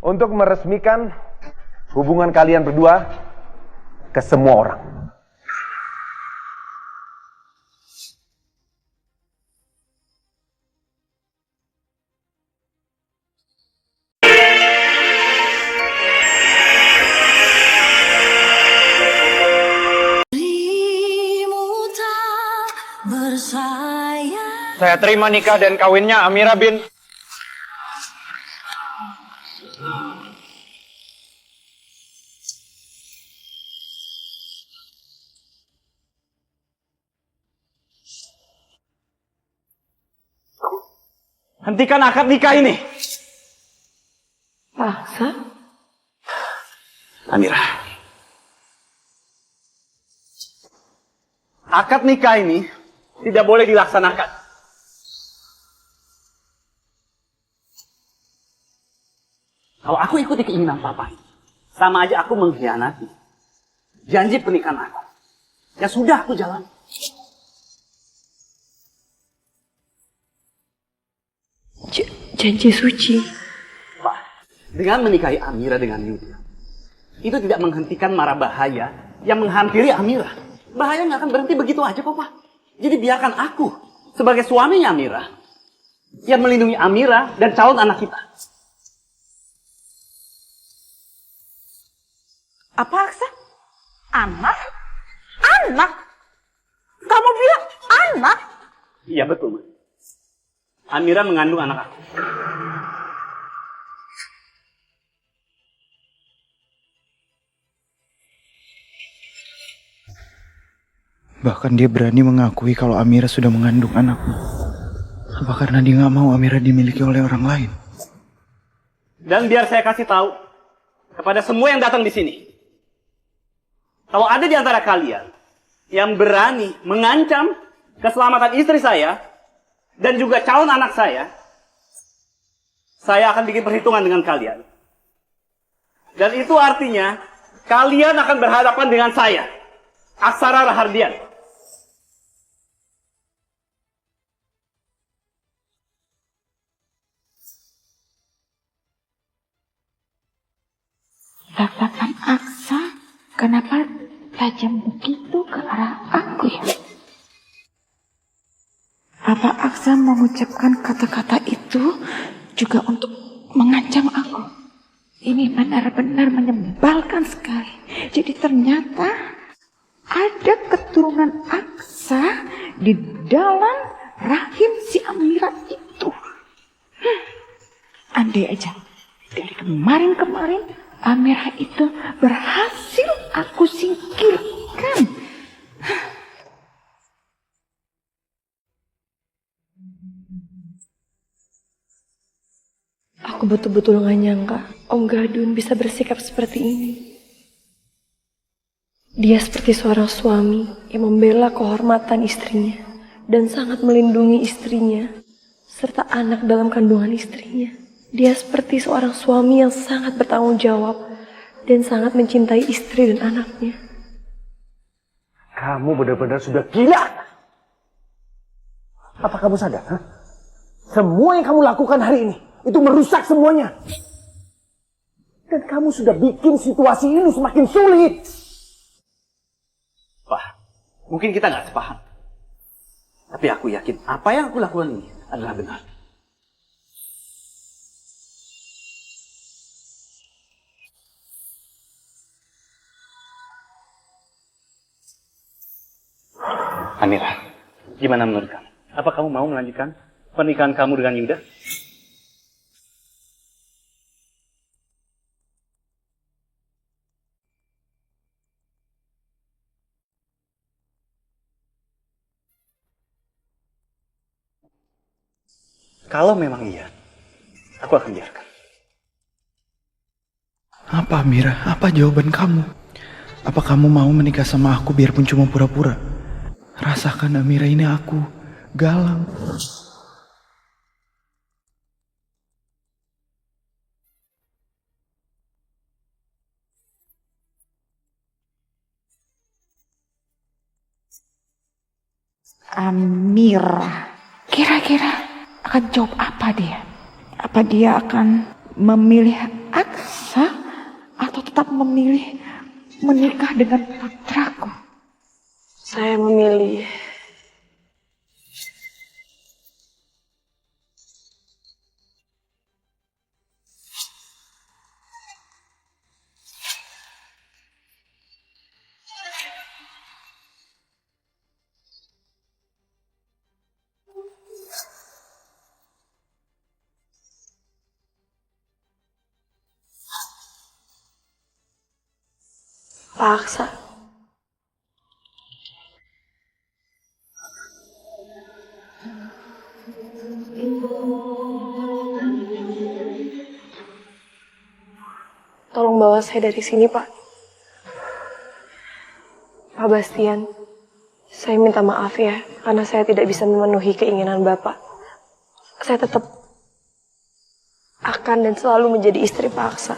untuk meresmikan hubungan kalian berdua ke semua orang. Saya terima nikah dan kawinnya Amira bin... Hentikan akad nikah ini. Paksa? Amira. Akad nikah ini tidak boleh dilaksanakan. Kalau aku ikuti keinginan papa ini, sama aja aku mengkhianati janji pernikahan aku. Ya sudah aku jalan. Janji suci. Pak, dengan menikahi Amira dengan Yuda, itu tidak menghentikan mara bahaya yang menghampiri Amira. Bahaya nggak akan berhenti begitu aja kok, Pak. Jadi biarkan aku sebagai suaminya Amira yang melindungi Amira dan calon anak kita. Apa, Aksa? Anak? Anak? Kamu bilang anak? Iya betul, Ma. Amira mengandung anak aku. Bahkan dia berani mengakui kalau Amira sudah mengandung anaknya. Apa karena dia nggak mau Amira dimiliki oleh orang lain? Dan biar saya kasih tahu kepada semua yang datang di sini. Kalau ada di antara kalian yang berani mengancam keselamatan istri saya dan juga calon anak saya akan bikin perhitungan dengan kalian. Dan itu artinya kalian akan berhadapan dengan saya, Aksara Rahardian. Tatapan Aksa, kenapa tajam begitu ke arah aku ya? Apa Aksa mengucapkan kata-kata itu juga untuk mengancam aku? Ini benar-benar menyebalkan sekali. Jadi ternyata ada keturunan Aksa di dalam rahim si Amira itu. Andai aja dari kemarin-kemarin Amira itu berhasil aku singkirkan. Aku betul-betul gak nyangka Om Gadun bisa bersikap seperti ini. Dia seperti seorang suami yang membela kehormatan istrinya dan sangat melindungi istrinya serta anak dalam kandungan istrinya. Dia seperti seorang suami yang sangat bertanggung jawab dan sangat mencintai istri dan anaknya. Kamu benar-benar sudah gila. Apa kamu sadar? Hah? Semua yang kamu lakukan hari ini itu merusak semuanya. Dan kamu sudah bikin situasi ini semakin sulit. Pak, mungkin kita nggak sepaham. Tapi aku yakin apa yang aku lakukan ini adalah benar. Amira, gimana menurut kamu? Apa kamu mau melanjutkan pernikahan kamu dengan Yuda? Kalau memang iya, aku akan biarkan. Apa Amira? Apa jawaban kamu? Apa kamu mau menikah sama aku biarpun cuma pura-pura? Rasakan Amira, ini aku, Galang. Amira, kira-kira akan jawab apa dia? Apa dia akan memilih Aksa atau tetap memilih menikah dengan putraku? Saya memilih paksa. Tolong bawa saya dari sini, Pak. Pak Bastian, saya minta maaf ya, karena saya tidak bisa memenuhi keinginan Bapak. Saya tetap akan dan selalu menjadi istri Pak Aksa.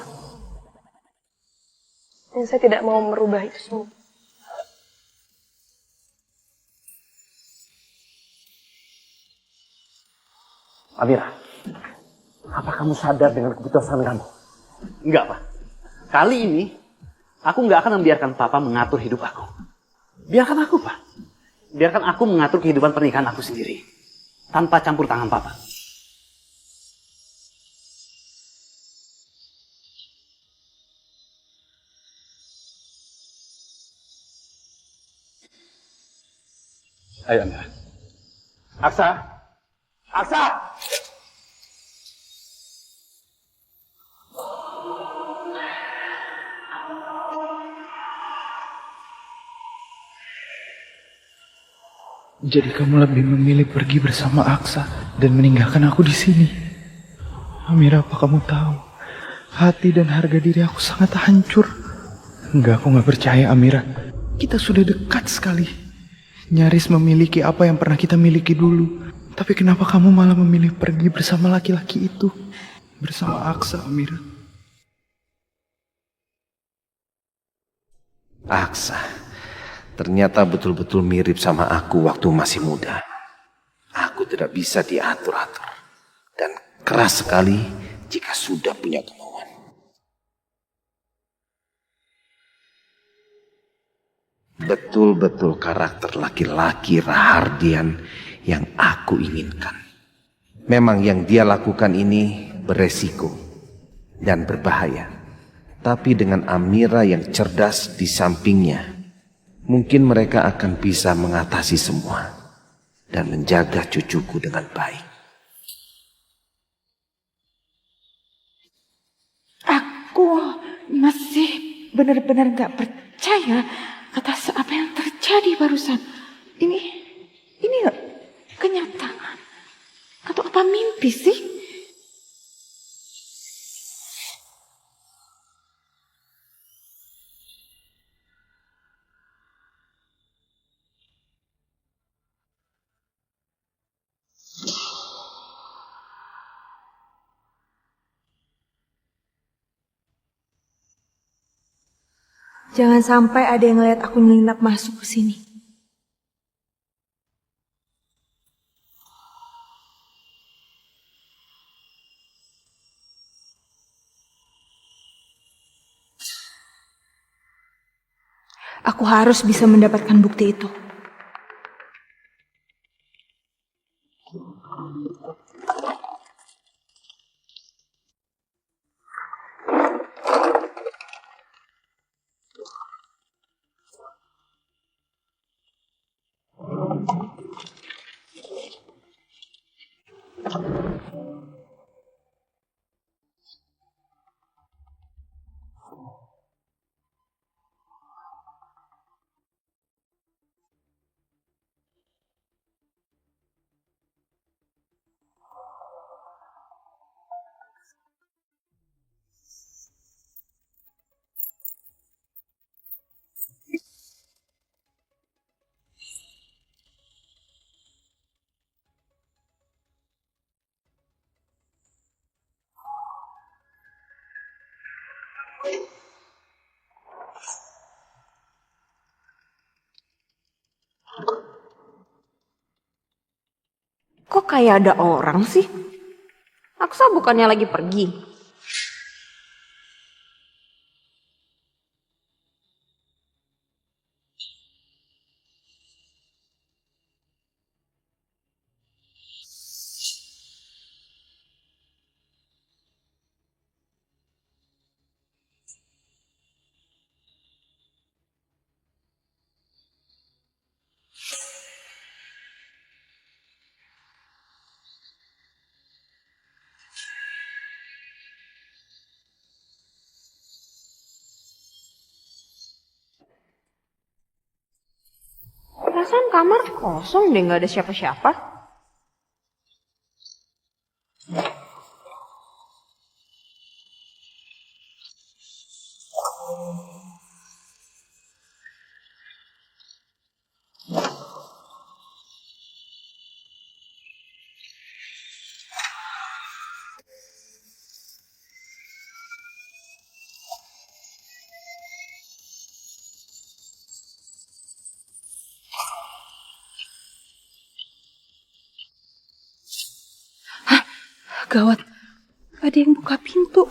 Dan saya tidak mau merubah itu semua. Amira, apa kamu sadar dengan keputusan kamu? Enggak, Pak. Kali ini, aku nggak akan membiarkan Papa mengatur hidup aku. Biarkan aku, Pak. Biarkan aku mengatur kehidupan pernikahan aku sendiri. Tanpa campur tangan Papa. Ayo, Amira. Aksa! Aksa! Jadi kamu lebih memilih pergi bersama Aksa dan meninggalkan aku di sini. Amira, apa kamu tahu? Hati dan harga diri aku sangat hancur. Enggak, aku gak percaya, Amira. Kita sudah dekat sekali. Nyaris memiliki apa yang pernah kita miliki dulu. Tapi kenapa kamu malah memilih pergi bersama laki-laki itu? Bersama Aksa, Amira. Aksa, ternyata betul-betul mirip sama aku waktu masih muda. Aku tidak bisa diatur-atur. Dan keras sekali jika sudah punya kemauan. Betul-betul karakter laki-laki Rahardian yang aku inginkan. Memang yang dia lakukan ini beresiko dan berbahaya. Tapi dengan Amira yang cerdas di sampingnya, mungkin mereka akan bisa mengatasi semua dan menjaga cucuku dengan baik. Aku masih benar-benar gak percaya atas apa yang terjadi barusan. Ini kenyataan atau apa mimpi sih? Jangan sampai ada yang ngeliat aku nyelinap masuk ke sini. Aku harus bisa mendapatkan bukti itu. Kok kayak ada orang sih? Aksa bukannya lagi pergi? Perasaan kamar kosong deh, nggak ada siapa-siapa. Gawat, ada yang buka pintu.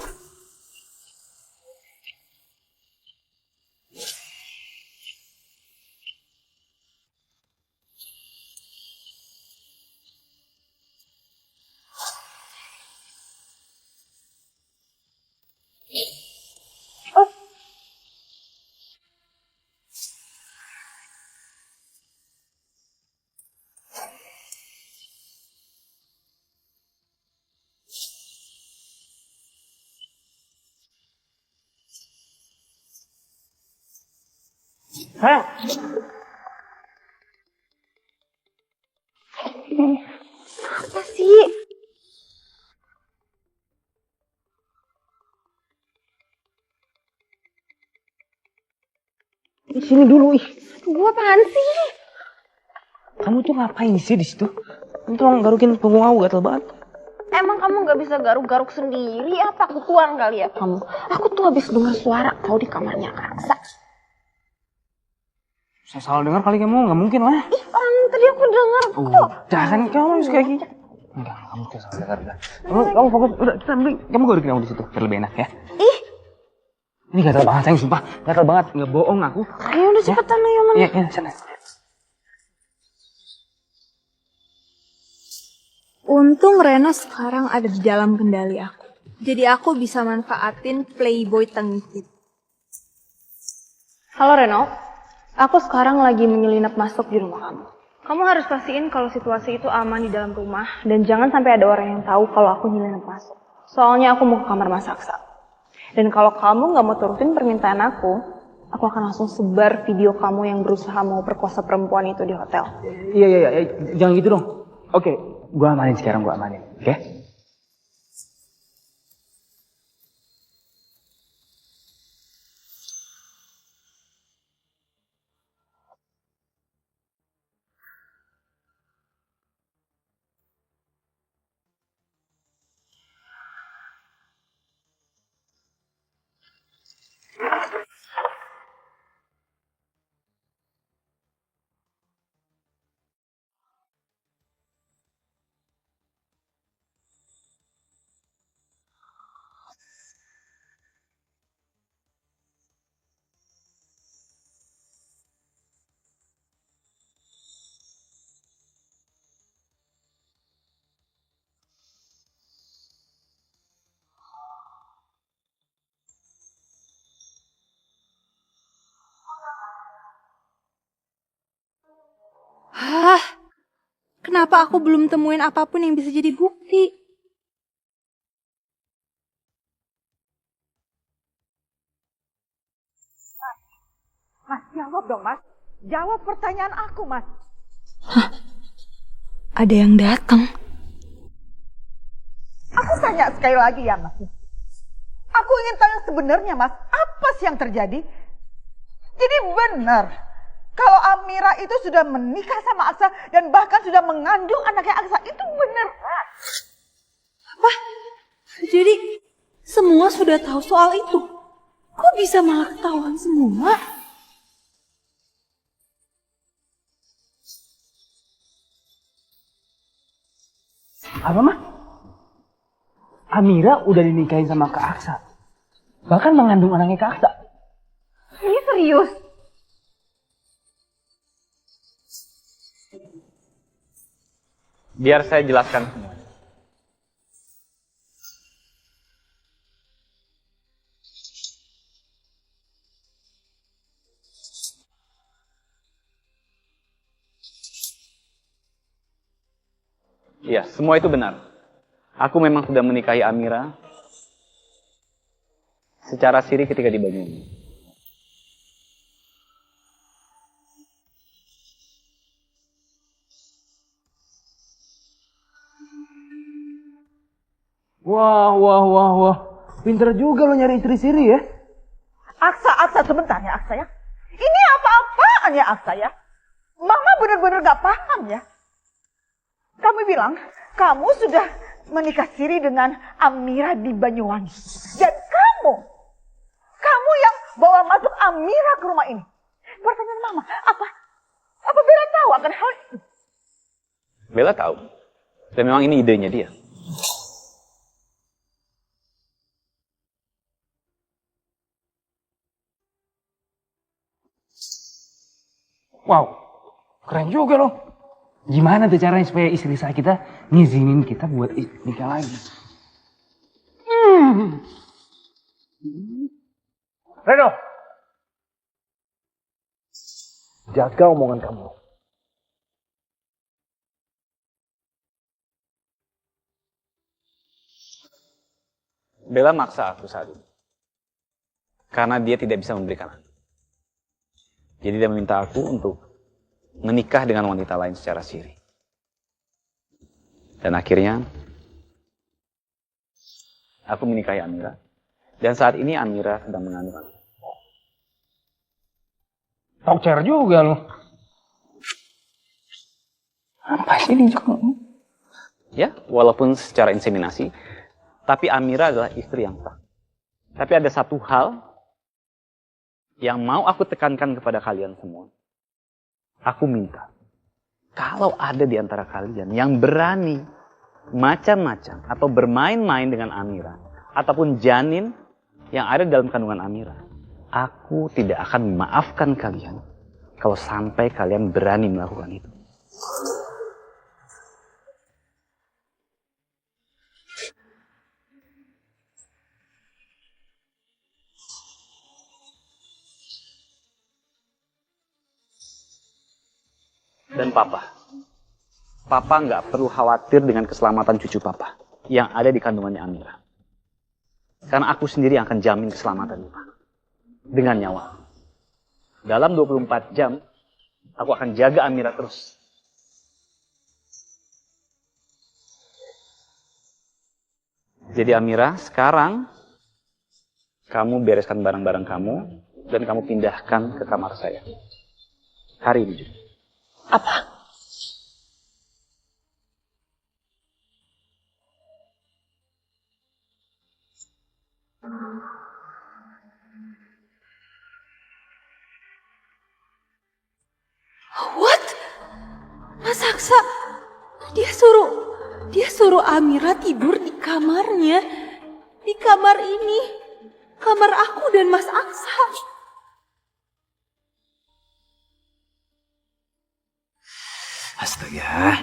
Sayang, Apa sih? di sini dulu ih. Gua apaan sih? Kamu tuh ngapain sih di situ? Kamu tolong garukin punggung aku, gatel banget. Emang kamu nggak bisa garuk-garuk sendiri? Apa ketuan kali ya kamu? Aku tuh habis dengar suara kau di kamarnya Aksa. Saya salah dengar kali kamu, nggak mungkin lah. Ih, orang tadi aku dengar kok. Jangan kamu harus kayak gini. Enggak, kamu tuh salah dengar udah. Kamu fokus, udah kita beli. Kamu garukin aku di situ, biar lebih enak ya. Ih, Ini gatel banget, sayang, sumpah. Gatel banget, nggak bohong aku. ayo udah cepetan ayo mana. Iya, sana. Untung Reno sekarang ada di dalam kendali aku. Jadi aku bisa manfaatin Playboy tengkit. Halo Reno, aku sekarang lagi menyelinap masuk di rumah kamu. Kamu harus pastiin kalau situasi itu aman di dalam rumah dan jangan sampai ada orang yang tahu kalau aku nyelinap masuk. Soalnya aku mau ke kamar Mas Aksa. Dan kalau kamu nggak mau turutin permintaan aku akan langsung sebar video kamu yang berusaha mau perkosa perempuan itu di hotel. Iya, jangan gitu dong. Oke, gua amanin sekarang, oke? Hah? Kenapa aku belum temuin apapun yang bisa jadi bukti? Mas, jawab dong, Mas. Jawab pertanyaan aku, Mas. Ada yang datang. Aku tanya sekali lagi ya, Mas. Aku ingin tahu yang sebenarnya, Mas. Apa sih yang terjadi? Jadi benar, kalau Amira itu sudah menikah sama Aksa dan bahkan sudah mengandung anaknya Aksa. Itu benar. Apa? Jadi semua sudah tahu soal itu. Kok bisa malah ketahuan semua? Apa, mah? Amira udah dinikahin sama Kak Aksa. Bahkan mengandung anaknya Kak Aksa. Ini serius? Biar saya jelaskan semuanya. Iya, semua itu benar. Aku memang sudah menikahi Amira secara siri ketika di Banyuwangi. Wah. Pinter juga lo nyari istri Siri ya. Aksa sebentar ya Aksa ya. Ini apa-apaan ya Aksa ya. Mama benar-benar gak paham ya. Kamu bilang kamu sudah menikah siri dengan Amira di Banyuwangi. Dan kamu yang bawa masuk Amira ke rumah ini. Pertanyaan Mama, apa Bella tahu akan hal itu? Bella tahu. Dan memang ini idenya dia. Wow, keren juga loh. Gimana tuh caranya supaya istri kita ngizinin kita buat nikah lagi? Reno, jaga omongan kamu. Bella maksa aku saat ini. Karena dia tidak bisa memberikan aku. Jadi dia meminta aku untuk menikah dengan wanita lain secara siri. Dan akhirnya, aku menikahi Amira. Dan saat ini Amira sedang mengandung anak. Tokcer juga lo. Apa sih ini juga? Ya, walaupun secara inseminasi, tapi Amira adalah istri yang sah. Tapi ada satu hal yang mau aku tekankan kepada kalian semua. Aku minta, kalau ada di antara kalian yang berani macam-macam atau bermain-main dengan Amira, ataupun janin yang ada dalam kandungan Amira, aku tidak akan memaafkan kalian kalau sampai kalian berani melakukan itu. Dan Papa nggak perlu khawatir dengan keselamatan cucu Papa yang ada di kandungannya Amira. Karena aku sendiri yang akan jamin keselamatannya, Pak. Dengan nyawa. Dalam 24 jam, aku akan jaga Amira terus. Jadi Amira, sekarang kamu bereskan barang-barang kamu dan kamu pindahkan ke kamar saya. Hari ini juga. Apa? What? Mas Aksa, dia suruh Amira tidur di kamarnya. Di kamar ini. Kamar aku dan Mas Aksa. Astaga,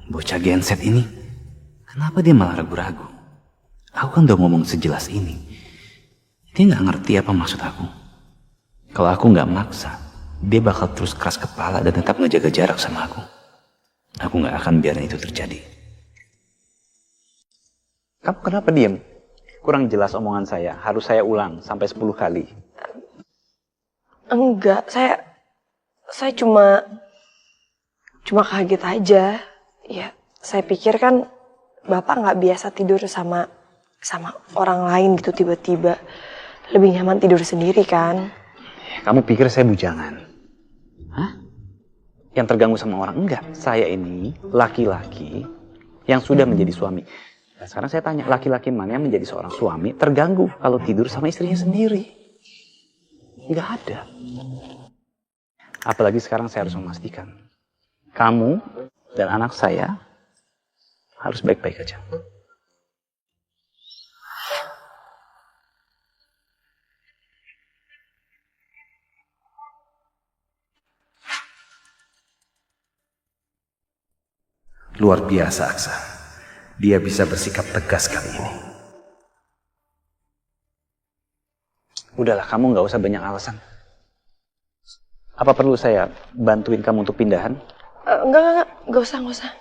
bocah genset ini. Kenapa dia malah ragu-ragu? Aku kan udah ngomong sejelas ini. Dia nggak ngerti apa maksud aku. Kalau aku nggak maksa, dia bakal terus keras kepala dan tetap ngejaga jarak sama aku. Aku nggak akan biarin itu terjadi. Kamu kenapa diem? Kurang jelas omongan saya. Harus saya ulang sampai 10 kali. Enggak, saya cuma kaget aja. Ya, saya pikir kan Bapak nggak biasa tidur sama orang lain gitu tiba-tiba. Lebih nyaman tidur sendiri kan? Kamu pikir saya bujangan? Hah? Yang terganggu sama orang? Enggak. Saya ini laki-laki yang sudah menjadi suami. Nah, sekarang saya tanya, laki-laki mana yang menjadi seorang suami terganggu kalau tidur sama istrinya sendiri? Enggak ada. Apalagi sekarang saya harus memastikan kamu dan anak saya harus baik-baik aja. Luar biasa Aksa. Dia bisa bersikap tegas kali ini. Udahlah, kamu nggak usah banyak alasan. Apa perlu saya bantuin kamu untuk pindahan? Enggak usah. Nggak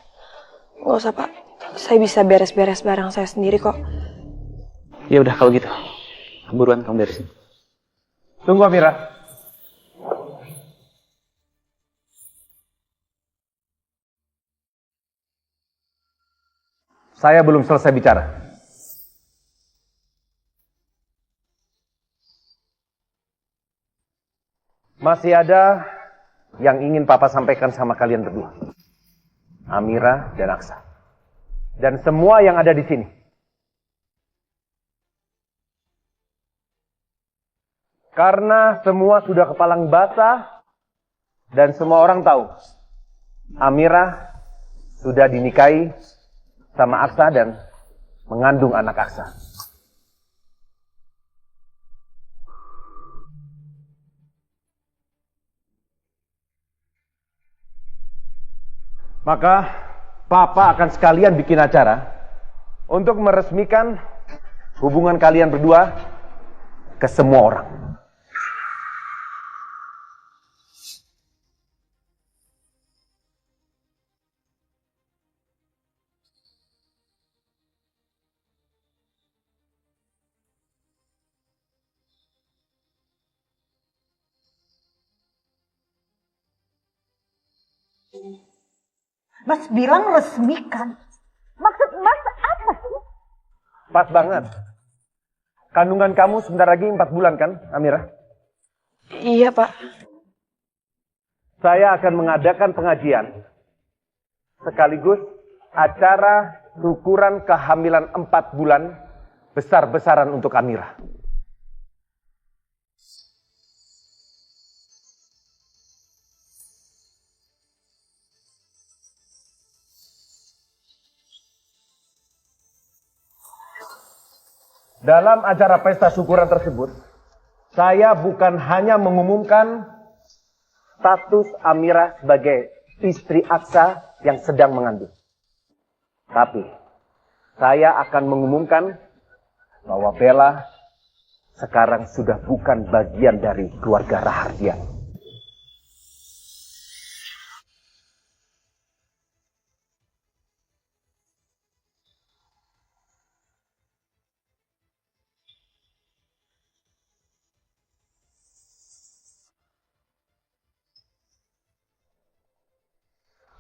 usah Pak. Saya bisa beres-beres barang saya sendiri kok. Ya udah kalau gitu, buruan kamu beresin. Tunggu Amira. Saya belum selesai bicara. Masih ada yang ingin Papa sampaikan sama kalian berdua. Amira dan Aksa. Dan semua yang ada di sini. Karena semua sudah kepalang basah dan semua orang tahu Amira sudah dinikahi sama Aksa dan mengandung anak Aksa. Maka Papa akan sekalian bikin acara untuk meresmikan hubungan kalian berdua ke semua orang. Mas bilang resmikan. Maksud Mas apa sih? Pas banget. Kandungan kamu sebentar lagi 4 bulan kan, Amira? Iya, Pak. Saya akan mengadakan pengajian. Sekaligus acara syukuran kehamilan 4 bulan besar-besaran untuk Amira. Dalam acara pesta syukuran tersebut, saya bukan hanya mengumumkan status Amira sebagai istri Aksa yang sedang mengandung. Tapi, saya akan mengumumkan bahwa Bella sekarang sudah bukan bagian dari keluarga Rahardian.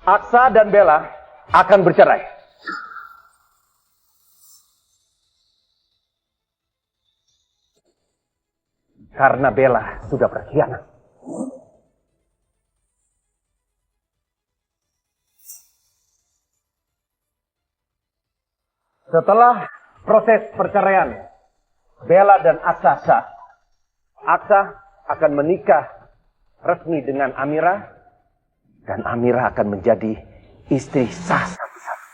Aksa dan Bella akan bercerai. Karena Bella sudah berkhianat. Setelah proses perceraian Bella dan Aksa sah, Aksa akan menikah resmi dengan Amira. Dan Amira akan menjadi istri sah satu-satu.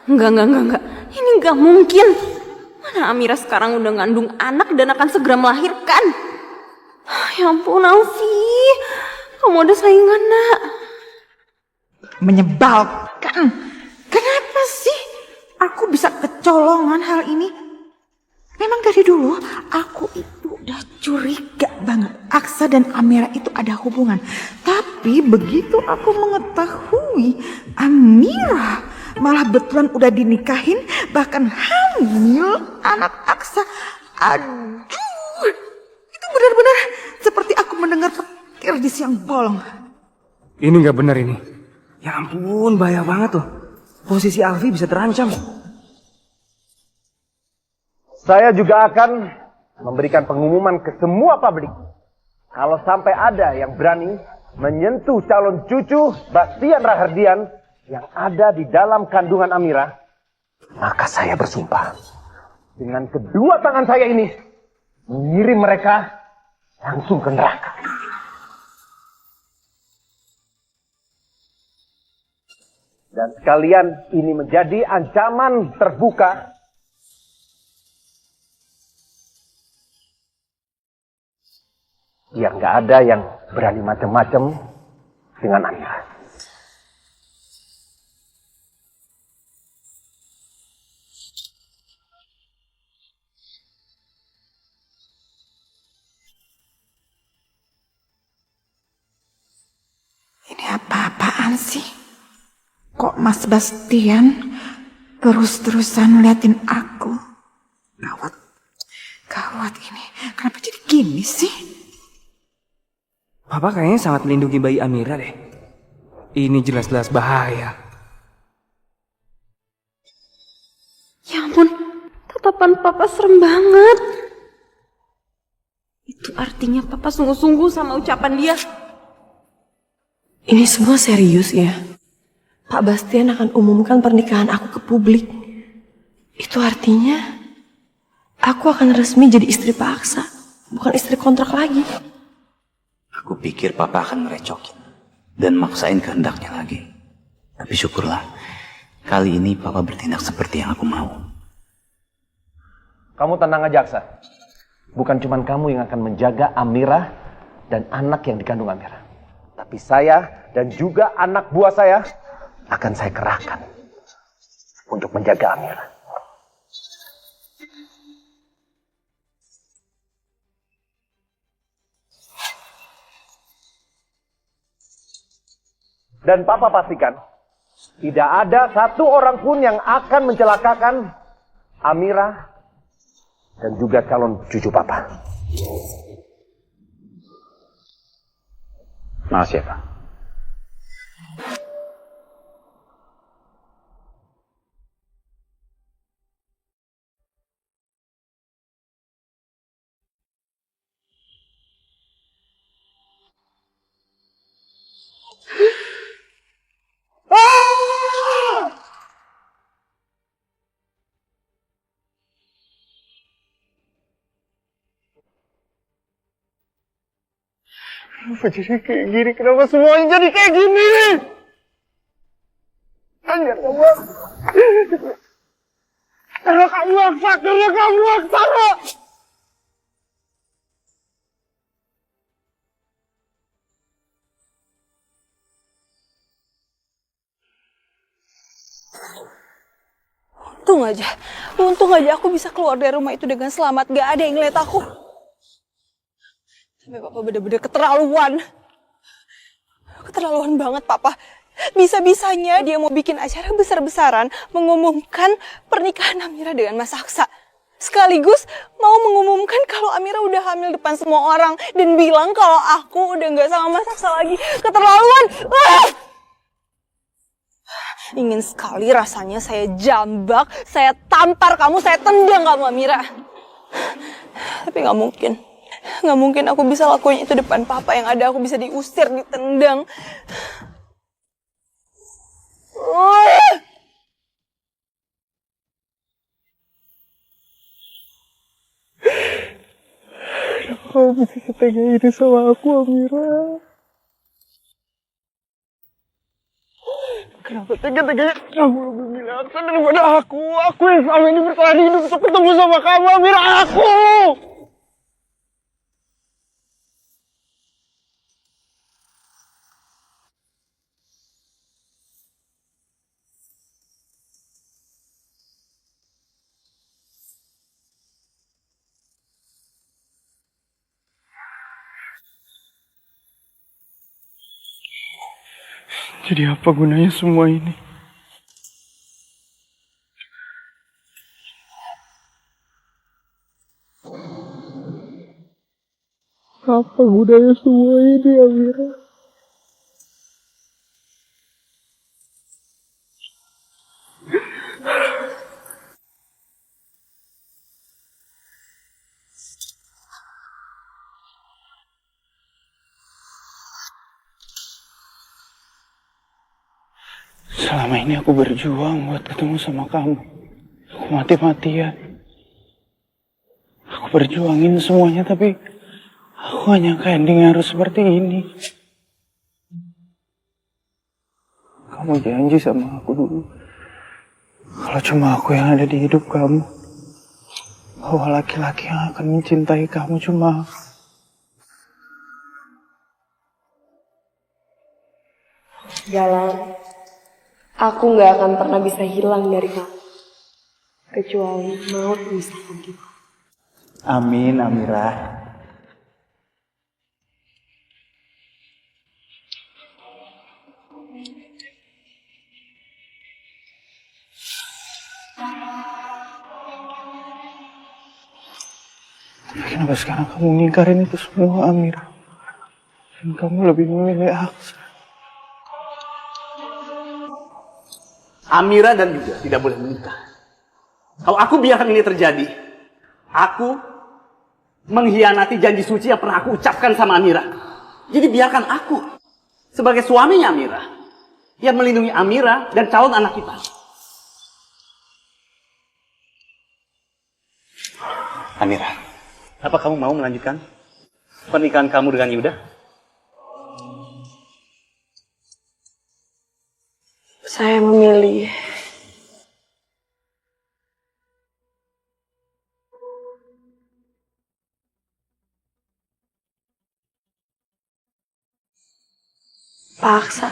Enggak. Ini enggak mungkin. Mana Amira sekarang udah ngandung anak dan akan segera melahirkan. Ya ampun, Alfi. Kamu ada saingan, Nak. Menyebalkan. Kenapa sih aku bisa kecolongan hal ini? Memang dari dulu aku itu udah curiga banget Aksa dan Amira itu ada hubungan. Tapi begitu aku mengetahui Amira malah betulan udah dinikahin, bahkan hamil anak Aksa. Aduh, itu benar-benar seperti aku mendengar petir di siang bolong. Ini nggak benar ini. Ya ampun, bahaya banget tuh. Posisi Alfi bisa terancam. Saya juga akan memberikan pengumuman ke semua publik. Kalau sampai ada yang berani menyentuh calon cucu Bastian Rahardian yang ada di dalam kandungan Amira, maka saya bersumpah dengan kedua tangan saya ini mengirim mereka langsung ke neraka. Dan sekalian ini menjadi ancaman terbuka biar nggak ada yang berani macam-macam dengan Amira. Ini apa-apaan sih? Kok Mas Bastian terus-terusan liatin aku. Gawat. Gawat ini. Kenapa jadi gini sih? Papa kayaknya sangat melindungi bayi Amira deh. Ini jelas-jelas bahaya. Ya ampun, tatapan papa serem banget. Itu artinya papa sungguh-sungguh sama ucapan dia. Ini semua serius ya? Pak Bastian akan umumkan pernikahan aku ke publik. Itu artinya aku akan resmi jadi istri Pak Aksa, bukan istri kontrak lagi. Aku pikir papa akan merecokin dan maksain kehendaknya lagi. Tapi syukurlah, kali ini papa bertindak seperti yang aku mau. Kamu tenang aja, Aksa. Bukan cuma kamu yang akan menjaga Amira dan anak yang dikandung Amira. Tapi saya dan juga anak buah saya akan saya kerahkan untuk menjaga Amira. Dan Papa pastikan, tidak ada satu orang pun yang akan mencelakakan Amira dan juga calon cucu Papa. Makasih ya, Pak. Kenapa jadi kayak gini? Kenapa semuanya jadi kayak gini? Hanya kamu. Karena kamu maksa, karena kamu maksa. Untung aja aku bisa keluar dari rumah itu dengan selamat. Gak ada yang ngeliat aku. Tapi papa bener-bener keterlaluan. Keterlaluan banget papa. Bisa-bisanya dia mau bikin acara besar-besaran mengumumkan pernikahan Amira dengan Mas Aksa. Sekaligus mau mengumumkan kalau Amira udah hamil depan semua orang. Dan bilang kalau aku udah gak sama Mas Aksa lagi. Keterlaluan! Ingin sekali rasanya saya jambak, saya tampar kamu, saya tendang kamu Amira. Tapi gak mungkin. Gak mungkin aku bisa lakuin itu depan papa. Yang ada aku bisa diusir, ditendang. Kau bisa setega ini sama aku, Amira? Kenapa tega-teganya kamu lebih milih Aksa daripada aku? Aku yang selama ini bertahan hidup untuk ketemu sama kamu, Amira. Aku! Jadi apa gunanya semua ini? Apa gunanya semua ini, Amira? Selama ini aku berjuang buat ketemu sama kamu. Aku mati-matian. Aku berjuangin semuanya, tapi aku gak nyangka endingnya harus seperti ini. Kamu janji sama aku dulu, kalau cuma aku yang ada di hidup kamu, bahwa laki-laki yang akan mencintai kamu cuma aku. Galang, aku gak akan pernah bisa hilang dari kamu. Kecuali maut memisahkan kita. Amin, Amira. Kenapa sekarang kamu ngingkarin itu semua, Amira? Dan kamu lebih memilih Aksa. Amira dan Yuda tidak boleh menikah. Kalau aku biarkan ini terjadi, aku mengkhianati janji suci yang pernah aku ucapkan sama Amira. Jadi biarkan aku sebagai suaminya Amira yang melindungi Amira dan calon anak kita. Amira, apa kamu mau melanjutkan pernikahan kamu dengan Yuda? Saya memilih paksa.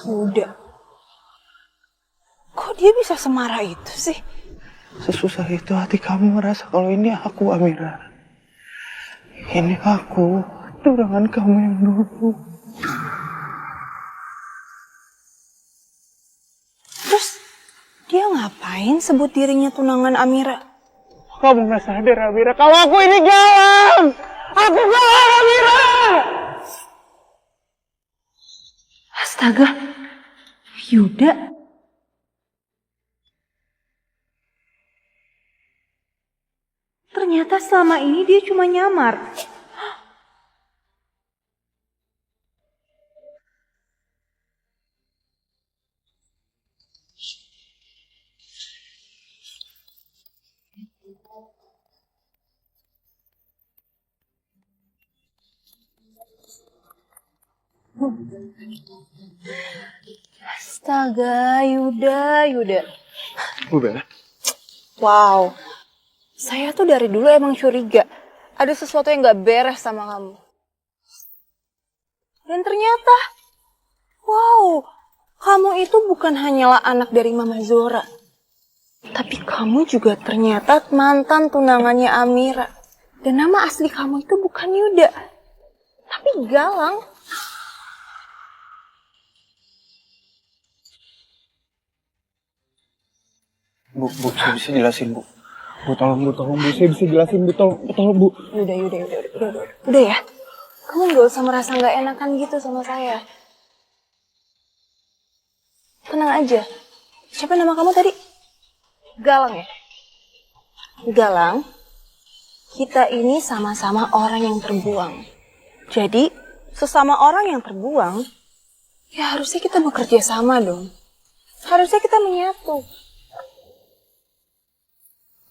Udah. Kok dia bisa semarah itu sih? Sesusah itu hati kamu merasa kalau ini aku, Amira. Ini aku, tunangan kamu yang dulu. Terus dia ngapain sebut dirinya tunangan Amira? Kamu nggak sadar, Amira, kalau aku ini Galang! Aku Galang, Amira! Astaga, Yuda. Ternyata selama ini dia cuma nyamar. Astaga, Yuda. Bu Bella. Wow, saya tuh dari dulu emang curiga ada sesuatu yang gak beres sama kamu. Dan ternyata, wow, kamu itu bukan hanyalah anak dari Mama Zora. Tapi kamu juga ternyata mantan tunangannya Amira. Dan nama asli kamu itu bukan Yuda, tapi Galang. Bu, saya bisa jelasin, Bu. Bu, tolong, Bu. Saya bisa jelasin, Bu. Tolong, Bu. Udah ya. Kamu gak usah merasa gak enakan gitu sama saya. Tenang aja. Siapa nama kamu tadi? Galang ya? Galang, kita ini sama-sama orang yang terbuang. Jadi, sesama orang yang terbuang, ya harusnya kita bekerja sama dong. Harusnya kita menyatu.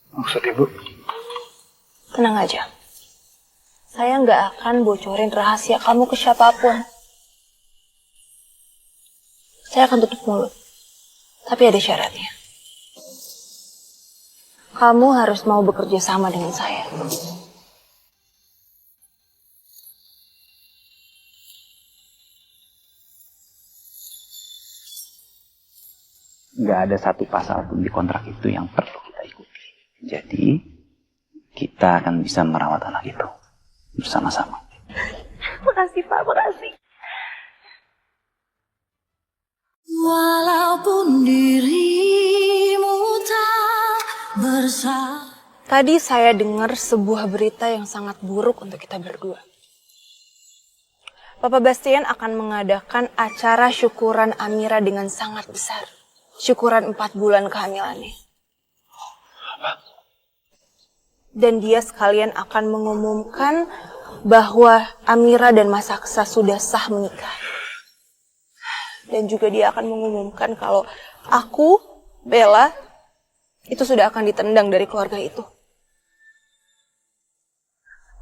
Maksud Ibu? Tenang aja. Saya nggak akan bocorin rahasia kamu ke siapapun. Saya akan tutup mulut. Tapi ada syaratnya. Kamu harus mau bekerja sama dengan saya. Nggak ada satu pasal pun di kontrak itu yang perlu kita ikuti. Jadi, kita akan bisa merawat anak itu bersama-sama. Makasih Pak, makasih. Walaupun dirimu tak bersama. Tadi saya dengar sebuah berita yang sangat buruk untuk kita berdua. Papa Bastian akan mengadakan acara syukuran Amira dengan sangat besar. Syukuran 4 bulan kehamilannya. Dan dia sekalian akan mengumumkan bahwa Amira dan Mas Aksa sudah sah menikah. Dan juga dia akan mengumumkan kalau aku, Bella, itu sudah akan ditendang dari keluarga itu.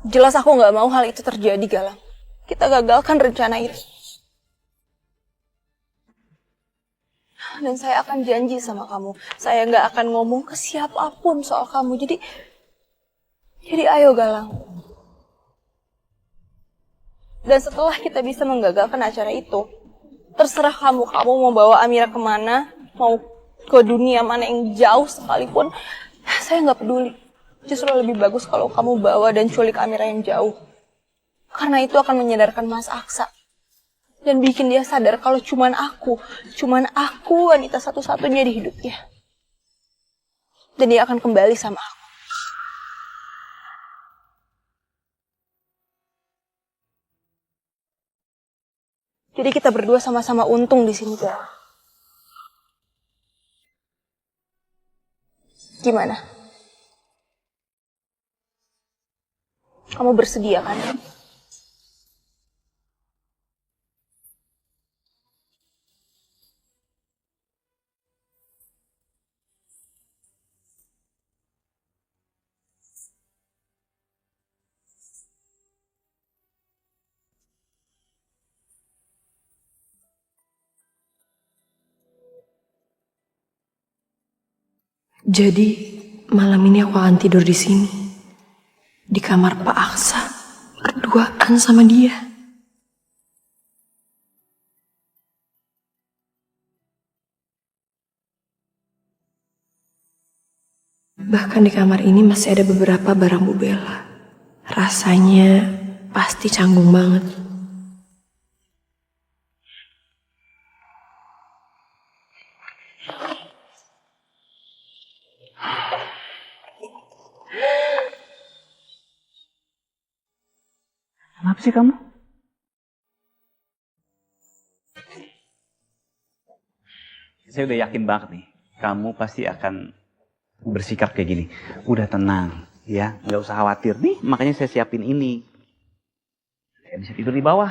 Jelas aku nggak mau hal itu terjadi, Galang. Kita gagalkan rencana itu. Dan saya akan janji sama kamu, saya nggak akan ngomong ke siapapun soal kamu. Jadi ayo Galang. Dan setelah kita bisa menggagalkan acara itu, terserah kamu mau bawa Amira kemana, mau ke dunia mana yang jauh sekalipun, saya nggak peduli. Justru lebih bagus kalau kamu bawa dan culik Amira yang jauh. Karena itu akan menyadarkan Mas Aksa. Dan bikin dia sadar kalau cuman aku wanita satu-satunya di hidupnya. Dan dia akan kembali sama aku. Jadi kita berdua sama-sama untung di sini, Bel. Gimana? Kamu bersedia kan? Jadi malam ini aku akan tidur di sini, di kamar Pak Aksa, berduaan sama dia. Bahkan di kamar ini masih ada beberapa barang Bu Bella. Rasanya pasti canggung banget. Kenapa sih kamu? Saya udah yakin banget nih, kamu pasti akan bersikap kayak gini. Udah tenang, ya, nggak usah khawatir. Nih, makanya saya siapin ini. Saya bisa tidur di bawah.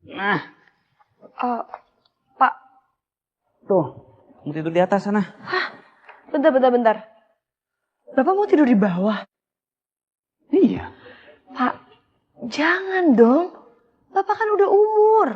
Nah, Pak, tuh, mau tidur di atas sana. bentar. Bapak mau tidur di bawah? Iya. Pak, jangan dong. Bapak kan udah umur.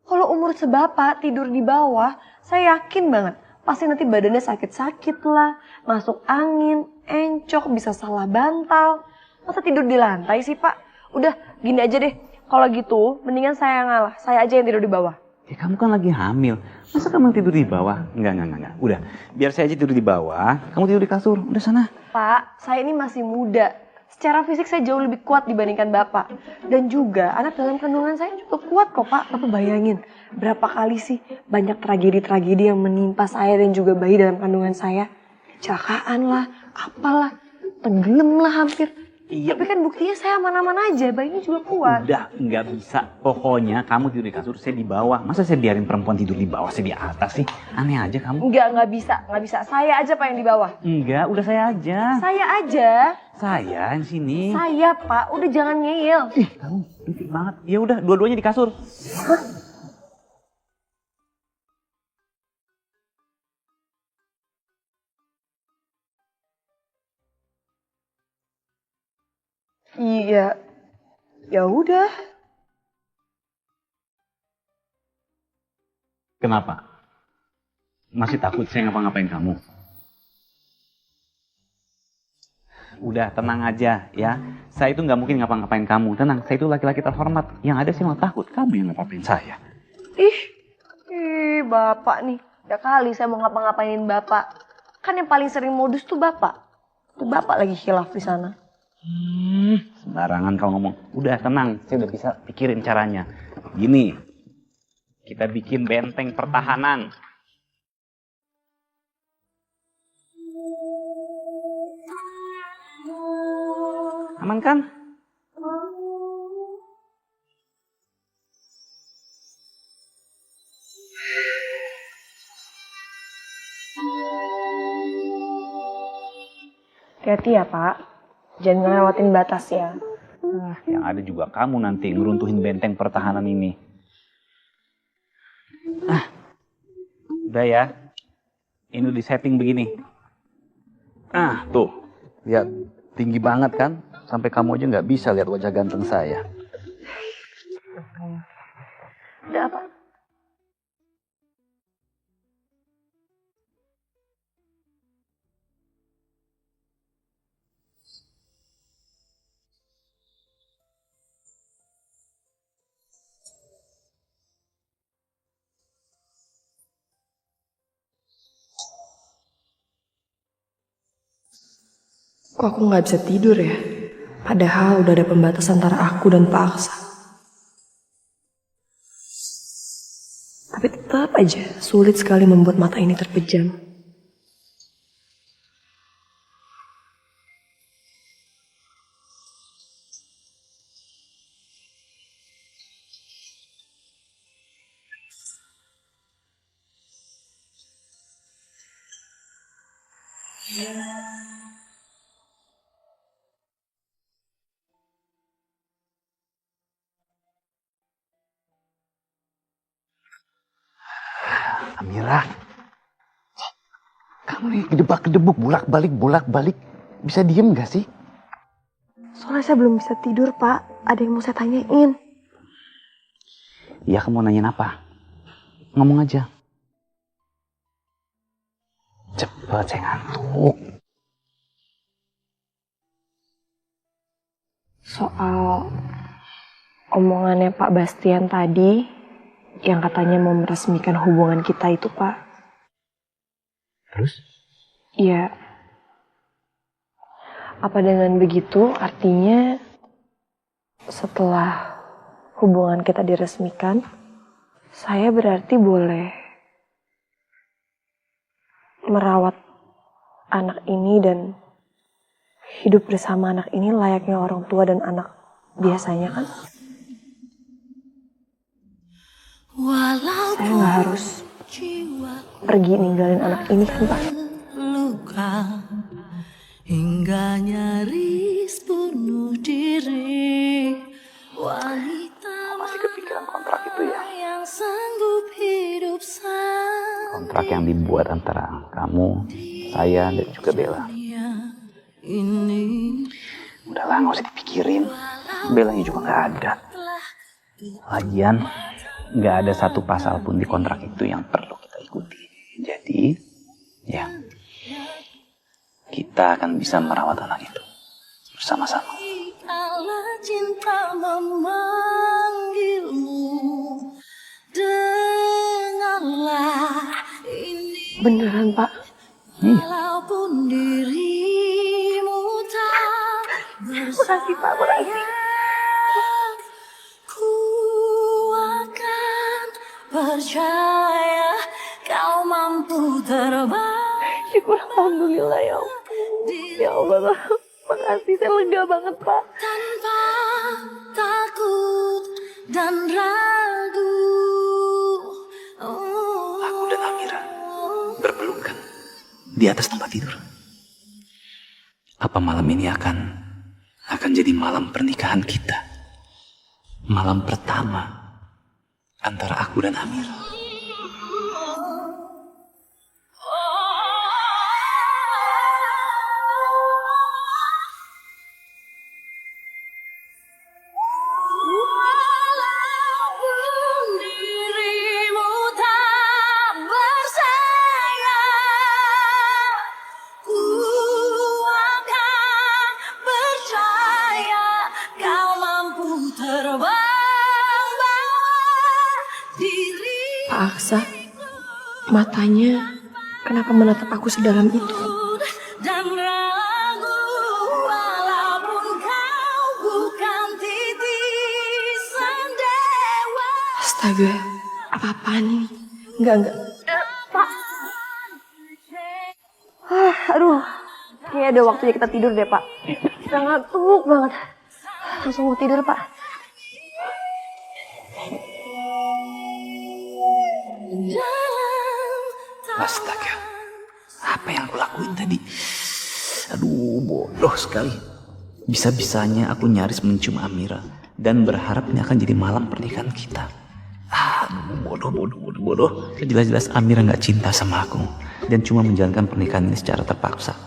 Kalau umur sebapak tidur di bawah, saya yakin banget. Pasti nanti badannya sakit-sakit lah. Masuk angin, encok, bisa salah bantal. Masa tidur di lantai sih, Pak? Udah, gini aja deh. Kalau gitu, mendingan saya yang ngalah. Saya aja yang tidur di bawah. Ya kamu kan lagi hamil. Masa kamu tidur di bawah? Enggak. Udah, biar saya aja tidur di bawah. Kamu tidur di kasur. Udah sana. Pak, saya ini masih muda. Secara fisik saya jauh lebih kuat dibandingkan Bapak. Dan juga anak dalam kandungan saya juga kuat kok, Pak. Bapak bayangin, berapa kali sih banyak tragedi-tragedi yang menimpa saya dan juga bayi dalam kandungan saya. Kecelakaan lah, apalah, tenggelam lah hampir. Iya. Tapi kan buktinya saya aman-aman aja, bayinya juga kuat. Udah, nggak bisa. Pokoknya kamu tidur di kasur, saya di bawah. Masa saya biarin perempuan tidur di bawah, saya di atas sih? Aneh aja kamu. Nggak bisa. Saya aja Pak yang di bawah. Enggak, udah saya aja. Saya aja. Saya di sini. Saya, Pak, udah jangan ngeyel. Ih, kamu berisik banget. Ya udah, dua-duanya di kasur. Iya. Ya udah. Kenapa? Masih takut saya ngapa-ngapain kamu? Udah, tenang aja ya. Saya itu nggak mungkin ngapa-ngapain kamu. Tenang, saya itu laki-laki terhormat. Yang ada saya malah takut kamu yang ngapa-ngapain saya. Ih, Bapak nih. Ya kali saya mau ngapa-ngapain Bapak. Kan yang paling sering modus tuh Bapak. Tuh Bapak lagi khilaf di sana. Sembarangan kalau ngomong. Udah, tenang. Saya udah bisa pikirin caranya. Gini, kita bikin benteng pertahanan. Aman kan? Hati-hati ya Pak. Jangan ngelewatin batas ya. Yang ada juga kamu nanti ngeruntuhin benteng pertahanan ini. Udah ya. Ini udah disetting begini. Tuh. Lihat. Tinggi banget kan? Sampai kamu aja nggak bisa lihat wajah ganteng saya. Udah apa? Kok aku nggak bisa tidur ya? Padahal udah ada pembatas antara aku dan Pak Aksa. tetap aja sulit sekali membuat mata ini terpejam. Amira, kamu nih gedebak-gedebuk bolak-balik. Bisa diem gak sih? Soalnya saya belum bisa tidur, Pak. Ada yang mau saya tanyain. Iya, kamu mau nanyain apa? Ngomong aja. Cepet, saya ngantuk. Soal omongannya Pak Bastian tadi, yang katanya mau meresmikan hubungan kita itu, Pak. Terus? Iya. Apa dengan begitu artinya setelah hubungan kita diresmikan, saya berarti boleh merawat anak ini dan hidup bersama anak ini layaknya orang tua dan anak biasanya kan? Saya nggak harus pergi ninggalin anak ini kan, Pak? Luka hingga nyaris bunuh diri. Wanita masih kepikiran kontrak itu ya? yang sanggup hidup Kontrak yang dibuat antara kamu, saya, dan juga Bella. ini. Udahlah, nggak usah dipikirin. Bellanya juga nggak ada. Lagian, nggak ada satu pasal pun di kontrak itu yang perlu kita ikuti. Jadi, ya, kita akan bisa merawat anak itu bersama-sama. Allah cinta memanggilmu, dengarlah ini. Beneran, Pak? Walaupun dirimu tak bersama. Makasih, Pak. Makasih. Ku akan percaya kau mampu terbang. Syukur, alhamdulillah ya ampun. Ya Allah, makasih, saya lega banget, Pak. Tanpa takut dan ragu. Aku dan Amira berpelukan di atas tempat tidur. Apa malam ini akan jadi malam pernikahan kita? Malam pertama antara aku dan Amira. Walaupun dirimu tak bersayap, ku akan percaya kau mampu terbang bawa diri. Pak Aksa, matanya kenapa menatap aku sedalam itu? Dan ragu walaupun kau bukan titisan dewa. Astaga, apa-apaan ini? Enggak. Pak. Aduh, kayaknya ada waktunya kita tidur deh, Pak. Udah ngantuk banget. Langsung mau tidur, Pak. Astaga, apa yang aku lakuin tadi? Aduh, bodoh sekali. Bisa-bisanya aku nyaris mencium Amira dan berharap ini akan jadi malam pernikahan kita. Aduh, bodoh. Jelas-jelas Amira nggak cinta sama aku dan cuma menjalankan pernikahan ini secara terpaksa.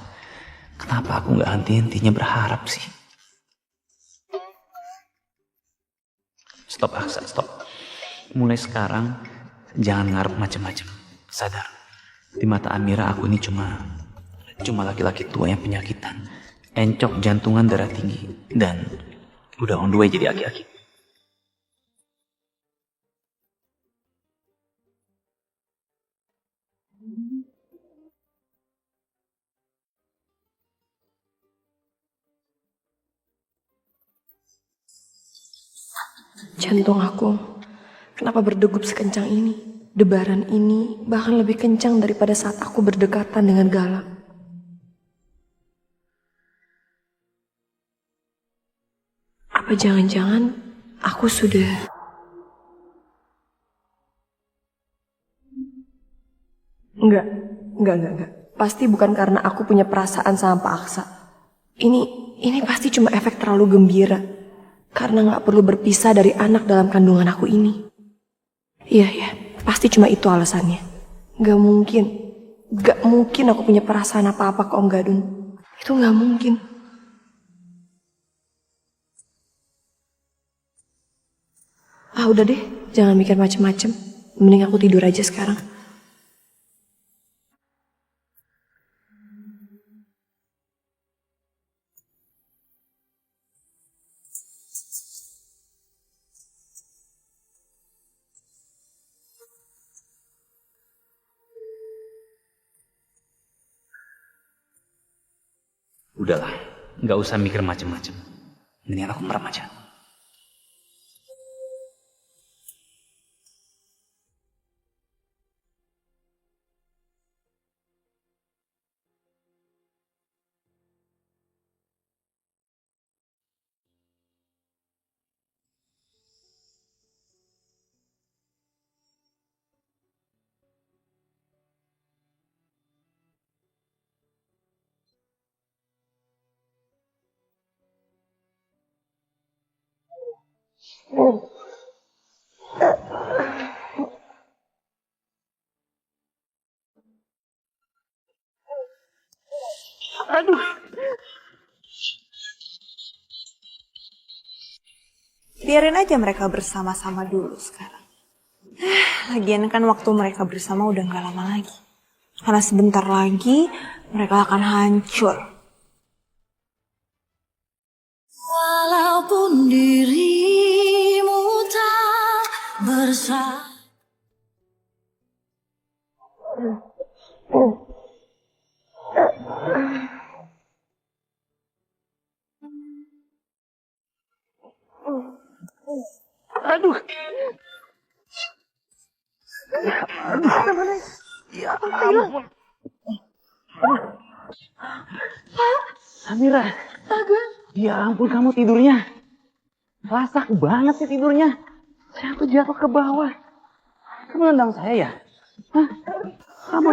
Kenapa aku nggak henti-hentinya berharap sih? Stop, Aksa, stop. Mulai sekarang jangan ngarep macam-macam. Sadar, di mata Amira aku ini cuma laki-laki tua yang penyakitan, encok jantungan, darah tinggi, dan udah on the way jadi aki-aki. Jantung aku, kenapa berdegup sekencang ini? Debaran ini bahkan lebih kencang daripada saat aku berdekatan dengan Galak. Apa jangan-jangan aku sudah... Enggak. Pasti bukan karena aku punya perasaan sama Pak Aksa. Ini pasti cuma efek terlalu gembira. Karena gak perlu berpisah dari anak dalam kandungan aku ini. Iya, pasti cuma itu alasannya. Gak mungkin aku punya perasaan apa-apa ke Om Gadun. Itu gak mungkin. Udah deh, jangan mikir macem-macem. Mending aku tidur aja sekarang. Udahlah, nggak usah mikir macem-macem. Mendingan aku merem aja. Aduh. Biarin aja mereka bersama-sama dulu sekarang. Lagian kan waktu mereka bersama udah gak lama lagi. Karena sebentar lagi mereka akan hancur. Walaupun dirimu tak bersama. Aduh. Ya ampun. Amira. Ya ampun, kamu tidurnya lasak banget sih tidurnya. Saya tuh jatuh ke bawah. Kamu nendang saya ya? Hah? Kamu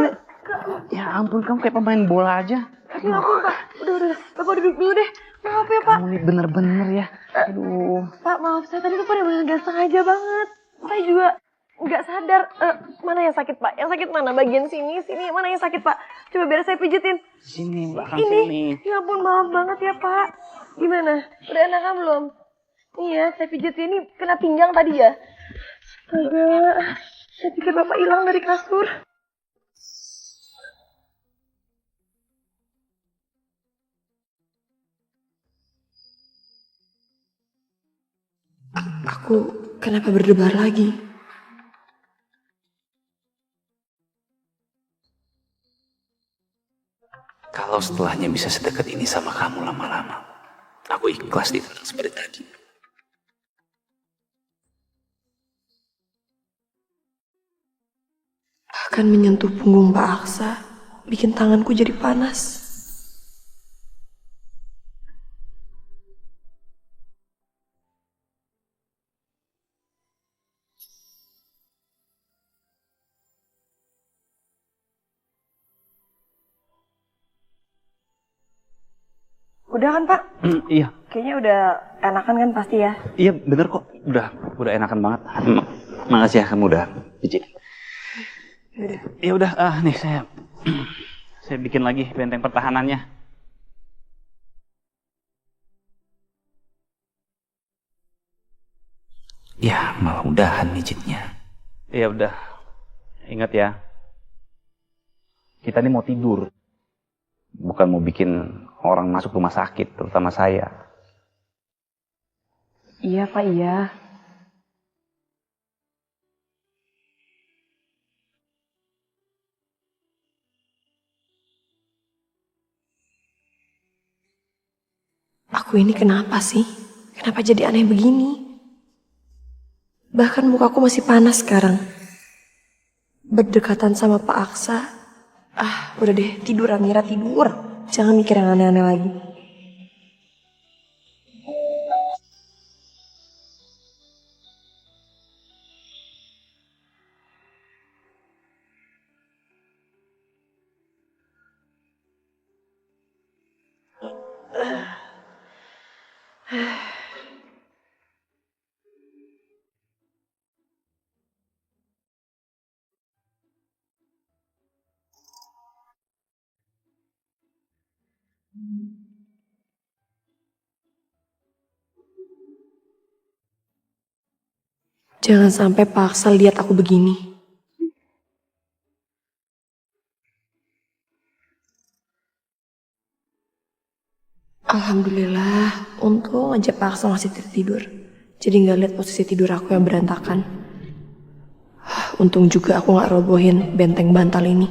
ya ampun, kamu kayak pemain bola aja. Ya ampun, Pak. Udah. Bapak duduk dulu deh. Maaf ya, Pak. Kamu ini bener-bener ya. Aduh. Pak, maaf. Saya tadi tuh bener-bener gak sengaja banget. Saya juga gak sadar. Mana yang sakit, Pak? Yang sakit mana? Bagian sini. Mana yang sakit, Pak? Coba biar saya pijitin. Sini, belakang sini. Ya ampun, maaf banget ya, Pak. Gimana? Udah enakan belum? Iya, saya pijitin. Ini kena pinggang tadi ya? Astaga. Saya pikir Bapak hilang dari kasur. Aku kenapa berdebar lagi? Kalau setelahnya bisa sedekat ini sama kamu lama-lama, aku ikhlas ditendang seperti tadi. Bahkan menyentuh punggung Pak Aksa, bikin tanganku jadi panas. Udah kan, Pak? Iya. Kayaknya udah enakan kan pasti ya? Iya, bener kok. Udah enakan banget. Makasih ya kamu udah pijit. Ya udah, nih saya bikin lagi benteng pertahanannya. Ya, malah udahan pijitnya. Ya udah. Ingat ya. Kita ini mau tidur. Bukan mau bikin orang masuk rumah sakit, terutama saya. Iya, Pak, iya. Aku ini kenapa sih? Kenapa jadi aneh begini? Bahkan mukaku masih panas sekarang. berdekatan sama Pak Aksa. Udah deh, tidur Amira, tidur. Jangan mikir yang aneh-aneh lagi. Jangan sampai Pak Aksa lihat aku begini. Alhamdulillah, untung aja Pak Aksa masih tertidur. Jadi gak lihat posisi tidur aku yang berantakan. Untung juga aku gak robohin benteng bantal ini.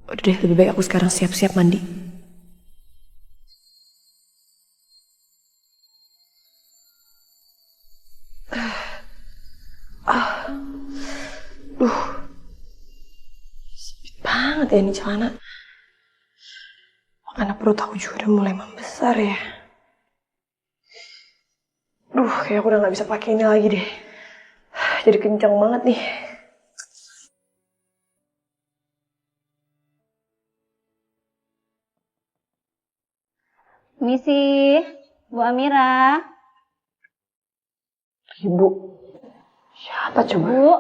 Udah deh, lebih baik aku sekarang siap-siap mandi. Sempit banget ya ini celana. Makanya perut aku juga udah mulai membesar ya. Kayak aku udah gak bisa pakai ini lagi deh. Jadi kencang banget nih. Misi, Bu Amira. Ibu, siapa coba? Bu,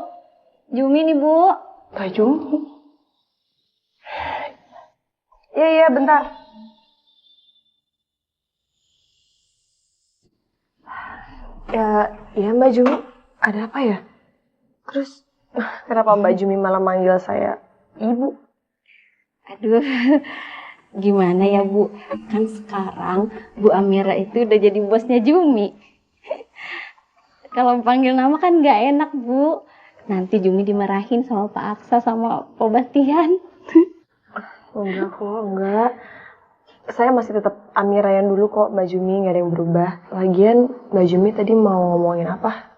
Jumi nih Bu. Kak Jumi. Iya, bentar. Ya Mbak Jumi, ada apa ya? Terus, kenapa Mbak Jumi malah manggil saya Ibu? Aduh, gimana ya Bu? Kan sekarang Bu Amira itu udah jadi bosnya Jumi. Kalau panggil nama kan gak enak Bu. Nanti Jumi dimarahin sama Pak Aksa sama Pak Bastian. Enggak kok, enggak. Saya masih tetap Amira yang dulu kok, Mbak Jumi, gak ada yang berubah. Lagian Mbak Jumi tadi mau ngomongin apa?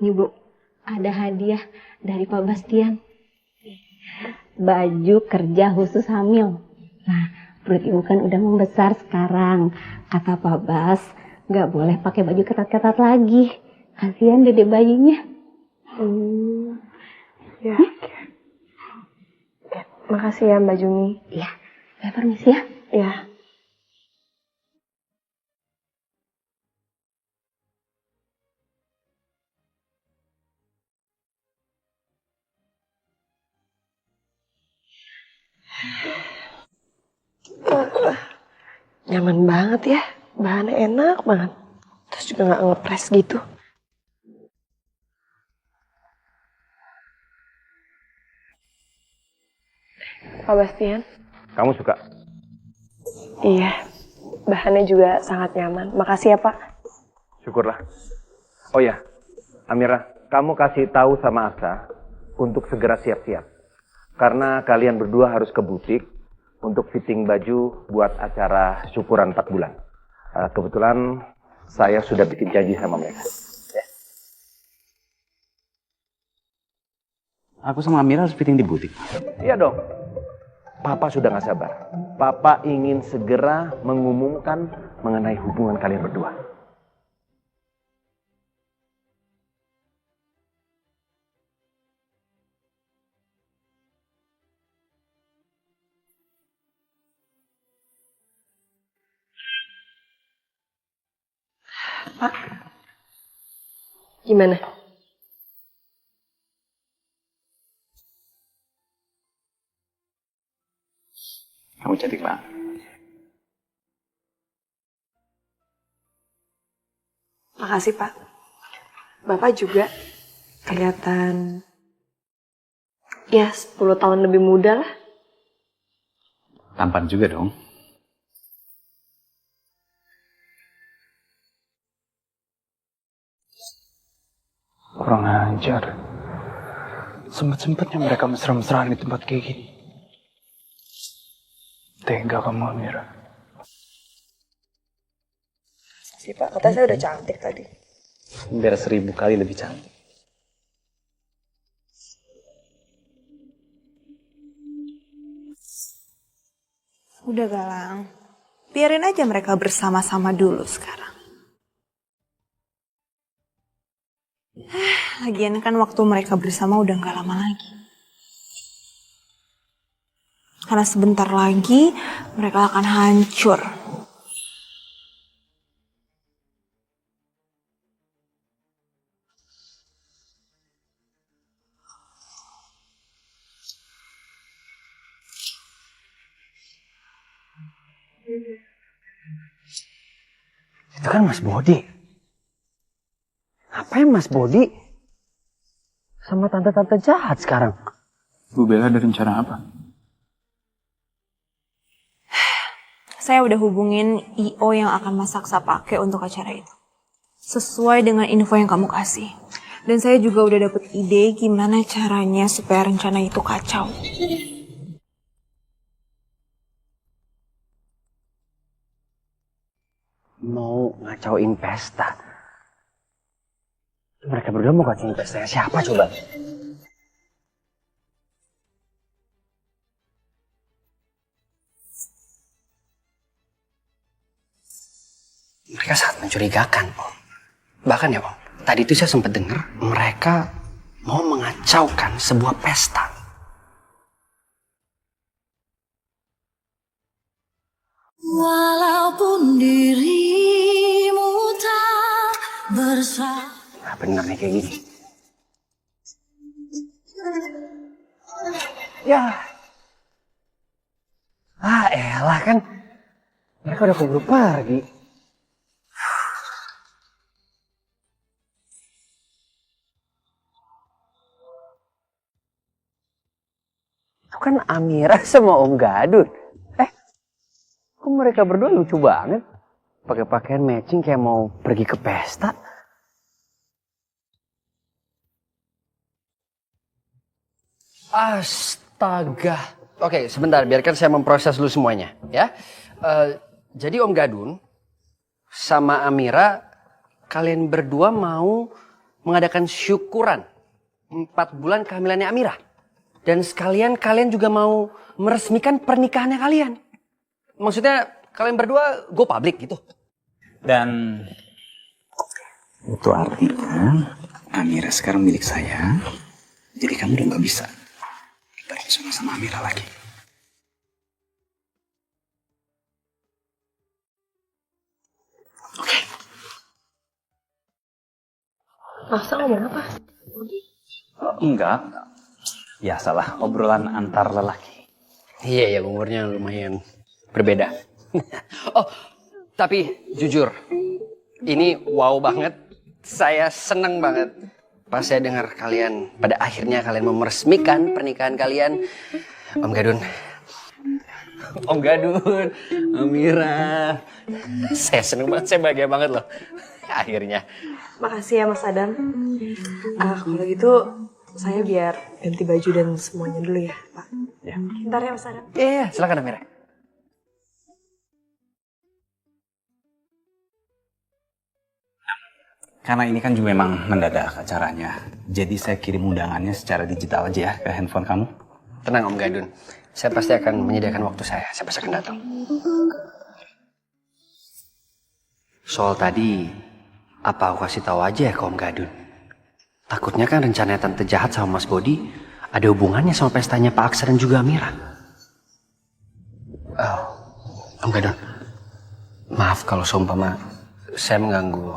Nih Bu, ada hadiah dari Pak Bastian. Baju kerja khusus hamil. Nah, perut ibu kan udah membesar sekarang. Kata Pak Bas, gak boleh pakai baju ketat-ketat lagi. Kasihan dedek bayinya. Ya, oke. Makasih ya Mbak Jumi. Iya, saya permisi ya. Ya. Nyaman banget ya, bahannya enak banget. Terus juga gak ngepres gitu. Pak Bastian? Kamu suka? Iya, bahannya juga sangat nyaman. Makasih ya Pak. Syukurlah. Oh ya, Amira, kamu kasih tahu sama Aksa untuk segera siap-siap. Karena kalian berdua harus ke butik untuk fitting baju buat acara syukuran 4 bulan. Kebetulan saya sudah bikin janji sama mereka. Ya. Aku sama Amira harus fitting di butik. Iya dong. Papa sudah gak sabar. Papa ingin segera mengumumkan mengenai hubungan kalian berdua. Pak, gimana? Kamu cantik banget. Makasih Pak. Bapak juga kelihatan ya 10 tahun lebih muda lah. Tampan juga dong. Kurang ajar. Sempet-sempetnya mereka mesra-mesraan di tempat kayak gini. Tega kamu, Amira. Sih Pak, katanya saya udah cantik tadi. biar 1000 kali lebih cantik. Udah Galang, biarin aja mereka bersama-sama dulu sekarang. Lagian kan waktu mereka bersama udah gak lama lagi. Karena sebentar lagi mereka akan hancur. Itu kan Mas Bodi. Ngapain Mas Bodi sama tante-tante jahat sekarang? Bu Bella ada rencana apa? Saya udah hubungin IO yang akan Mas Aksa pakai untuk acara itu. Sesuai dengan info yang kamu kasih. Dan saya juga udah dapet ide gimana caranya supaya rencana itu kacau. Mau ngacauin pesta. Mereka berdua mau ngacauin pesta siapa coba? Mereka sangat mencurigakan, Om. Bahkan ya, Om, tadi itu saya sempat dengar mereka mau mengacaukan sebuah pesta. Walaupun dirimu tak bersama. Nah, bener nih kayak gini. Ya. Elah kan. Mereka udah keburu pergi. Itu kan Amira sama Om Gadun. Kok mereka berdua lucu banget? Pakai pakaian matching kayak mau pergi ke pesta. Astaga. Oke, sebentar. Biarkan saya memproses dulu semuanya. Ya. Jadi Om Gadun sama Amira, kalian berdua mau mengadakan syukuran 4 bulan kehamilannya Amira. Dan sekalian kalian juga mau meresmikan pernikahannya kalian. Maksudnya kalian berdua go public gitu. Dan itu artinya Amira sekarang milik saya. Jadi kamu udah gak bisa bersama sama Amira lagi. Oke. Masa ngomong apa? Enggak. Biasalah obrolan antar lelaki. Iya ya, umurnya lumayan berbeda. Oh, tapi jujur, ini wow banget. Saya seneng banget pas saya dengar kalian pada akhirnya kalian mau meresmikan pernikahan kalian. Om Gadun, Om Gadun, Amira. Saya seneng banget, saya bahagia banget loh. Akhirnya. Makasih ya Mas Adam. Kalau gitu saya biar ganti baju dan semuanya dulu ya Pak. Ya. Bentar ya Mas Adam. Iya, silakan Amira. Karena ini kan juga memang mendadak acaranya. Jadi saya kirim undangannya secara digital aja ya ke handphone kamu. Tenang Om Gadun, saya pasti akan menyediakan waktu saya pasti akan datang. Soal tadi, apa aku kasih tahu aja ya ke Om Gadun? Takutnya kan rencananya Tante Jahat sama Mas Bodi ada hubungannya sama pestanya Pak Aksa dan juga Amira. Oh, Om Gadun, maaf kalau seumpama saya mengganggu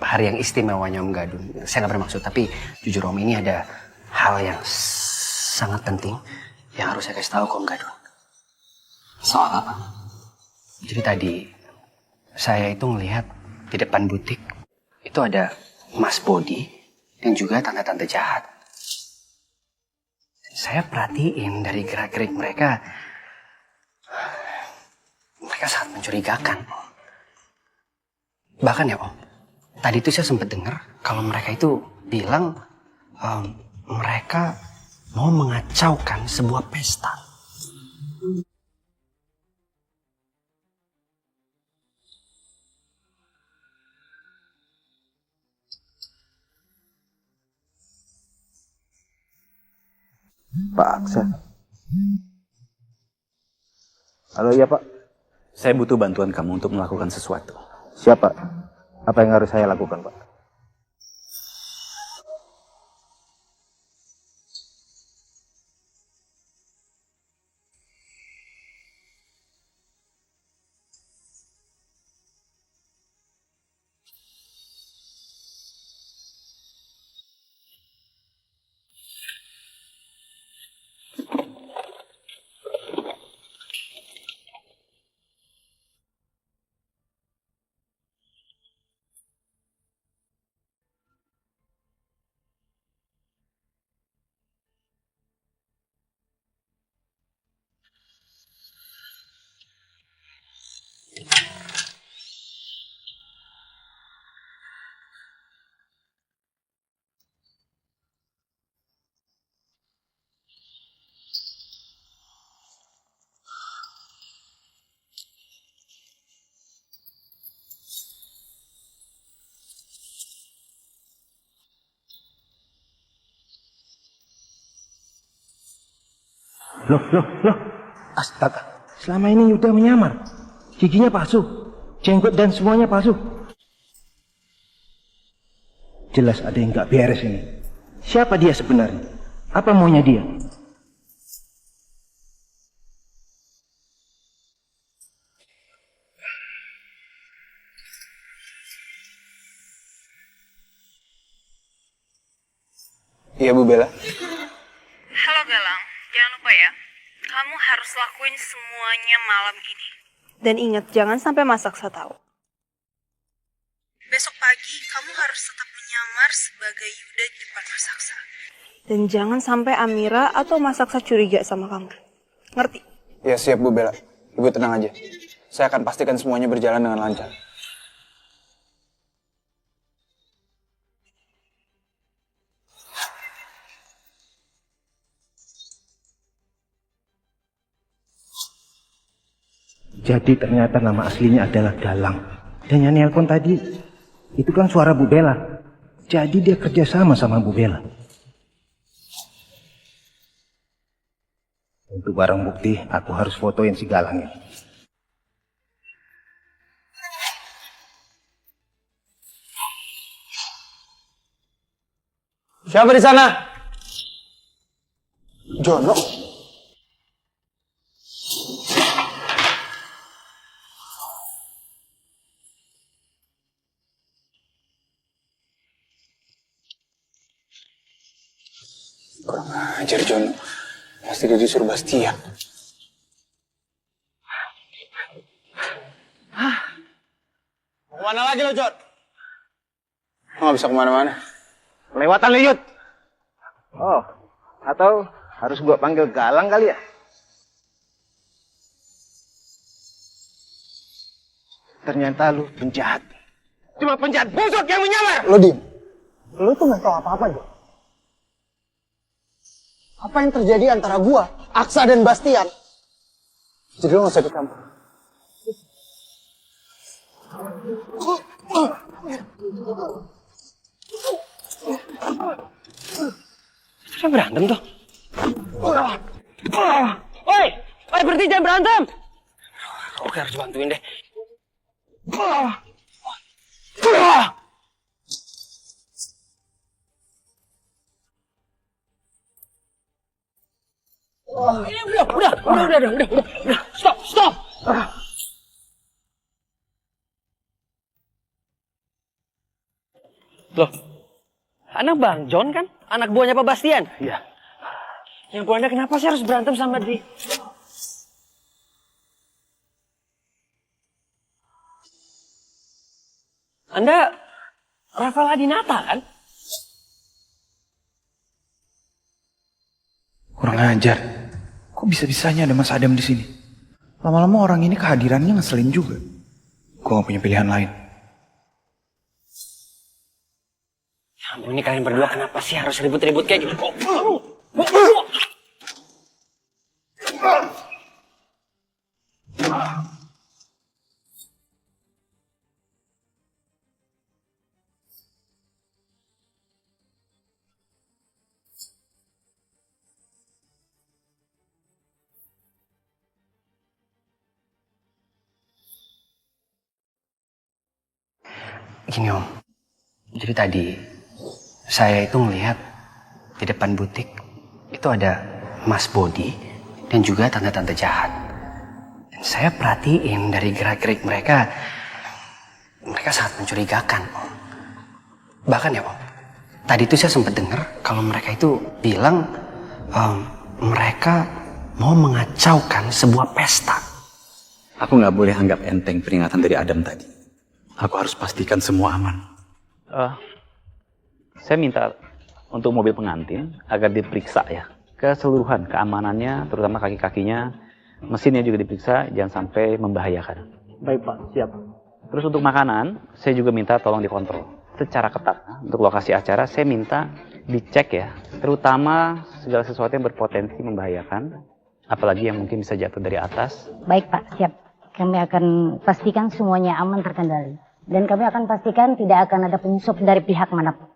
hari yang istimewanya Om Gadun. Saya nggak bermaksud, tapi jujur Om, ini ada hal yang sangat penting yang harus saya kasih tahu ke Om Gadun. Soal apa? Jadi tadi saya itu ngelihat di depan butik itu ada Mas Bodi dan juga tante-tante jahat. Saya perhatiin dari gerak-gerik mereka sangat mencurigakan. Bahkan ya Om, tadi itu saya sempat dengar kalau mereka itu bilang mereka mau mengacaukan sebuah pesta. Pak Aksa. Halo, iya Pak. Saya butuh bantuan kamu untuk melakukan sesuatu. Siapa? Apa yang harus saya lakukan, Pak? Loh. Astaga, selama ini Yuda menyamar. Giginya palsu, jenggot dan semuanya palsu. Jelas ada yang gak beres ini. Siapa dia sebenarnya? Apa maunya dia? Iya Bu Bella. Halo Galang, jangan lupa ya, kamu harus lakuin semuanya malam ini. Dan ingat, jangan sampai Mas Aksa tahu. Besok pagi, kamu harus tetap menyamar sebagai Yuda di depan Mas Aksa. Dan jangan sampai Amira atau Mas Aksa curiga sama kamu. Ngerti? Ya siap Bu Bella. Ibu tenang aja. Saya akan pastikan semuanya berjalan dengan lancar. Jadi ternyata nama aslinya adalah Galang. Dan yang nelpon tadi, itu kan suara Bu Bella. Jadi dia kerja sama Bu Bella. Untuk barang bukti, aku harus fotoin si Galang ini. Siapa di sana? Jono. Kurang ajar Jono. Pasti dia disuruh Bastian. Kemana lagi lo, Jod? Lo gak bisa kemana-mana. Lewatan Liyut. Oh, atau harus gua panggil Galang kali ya? Ternyata lu penjahat. Cuma penjahat busuk yang menyamar. Lo diem. Lo tuh gak tahu apa-apa, Jod. Apa yang terjadi antara gua, Aksa dan Bastian? Jadi lo gak usah ikut campur. Kita berantem tuh. Oi, berhenti jangan berantem. Oke, harus bantuin deh. Udah. Stop. Loh, anak Bang John kan? Anak buahnya Pak Bastian? Iya. Yang Bu Anda kenapa sih harus berantem sama dia? Anda Rafael Adinata kan? Kurang ajar. Kok bisa-bisanya ada Mas Adam di sini? Lama-lama orang ini kehadirannya ngeselin juga. Gue gak punya pilihan lain. Ya ampun, ini kalian berdua kenapa sih harus ribut-ribut kayak gitu? Gini Om, jadi tadi saya itu melihat di depan butik itu ada Mas Bodi dan juga tante-tante jahat. Dan saya perhatiin dari gerak-gerik mereka sangat mencurigakan Om. Bahkan ya Om, tadi itu saya sempat dengar kalau mereka itu bilang mereka mau mengacaukan sebuah pesta. Aku nggak boleh anggap enteng peringatan dari Adam tadi. Aku harus pastikan semua aman. Saya minta untuk mobil pengantin agar diperiksa ya. Keseluruhan keamanannya, terutama kaki-kakinya, mesinnya juga diperiksa, jangan sampai membahayakan. Baik Pak, siap. Terus untuk makanan, saya juga minta tolong dikontrol secara ketat. Untuk lokasi acara, saya minta dicek ya, terutama segala sesuatu yang berpotensi membahayakan, apalagi yang mungkin bisa jatuh dari atas. Baik Pak, siap. Kami akan pastikan semuanya aman terkendali. Dan kami akan pastikan tidak akan ada penyusup dari pihak manapun.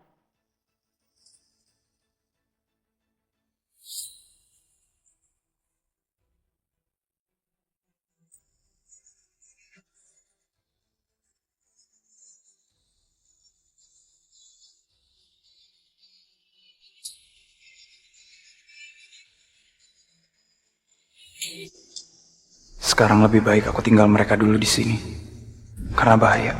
Sekarang lebih baik aku tinggal mereka dulu di sini. Karena bahaya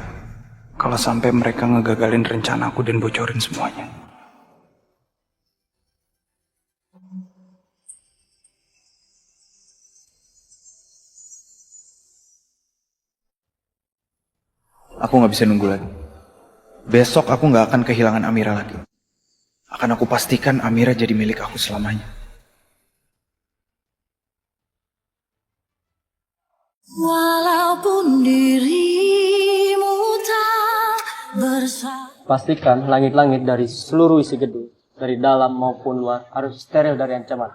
kalau sampai mereka ngegagalin rencanaku dan bocorin semuanya. Aku gak bisa nunggu lagi. Besok aku gak akan kehilangan Amira lagi. Akan aku pastikan Amira jadi milik aku selamanya. Walaupun dirimu tak bersama. Pastikan langit-langit dari seluruh isi gedung, dari dalam maupun luar, harus steril dari ancaman.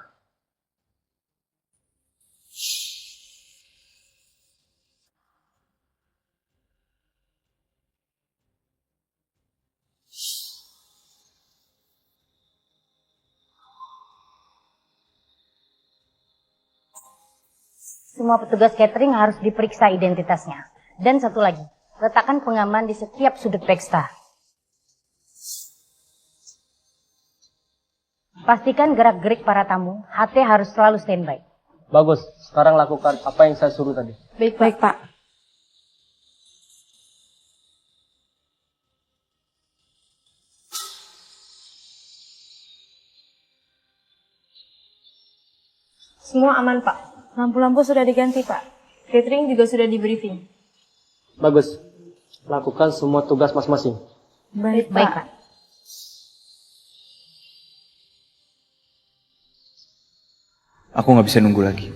Semua petugas catering harus diperiksa identitasnya. Dan satu lagi, letakkan pengaman di setiap sudut pesta. Pastikan gerak-gerik para tamu, HT harus selalu standby. Bagus, sekarang lakukan apa yang saya suruh tadi. Baik, Pak. Semua aman, Pak. Lampu-lampu sudah diganti, Pak. Catering juga sudah di briefing. Bagus, lakukan semua tugas masing-masing. Baik, Baik, Pak. Pak. Aku gak bisa nunggu lagi.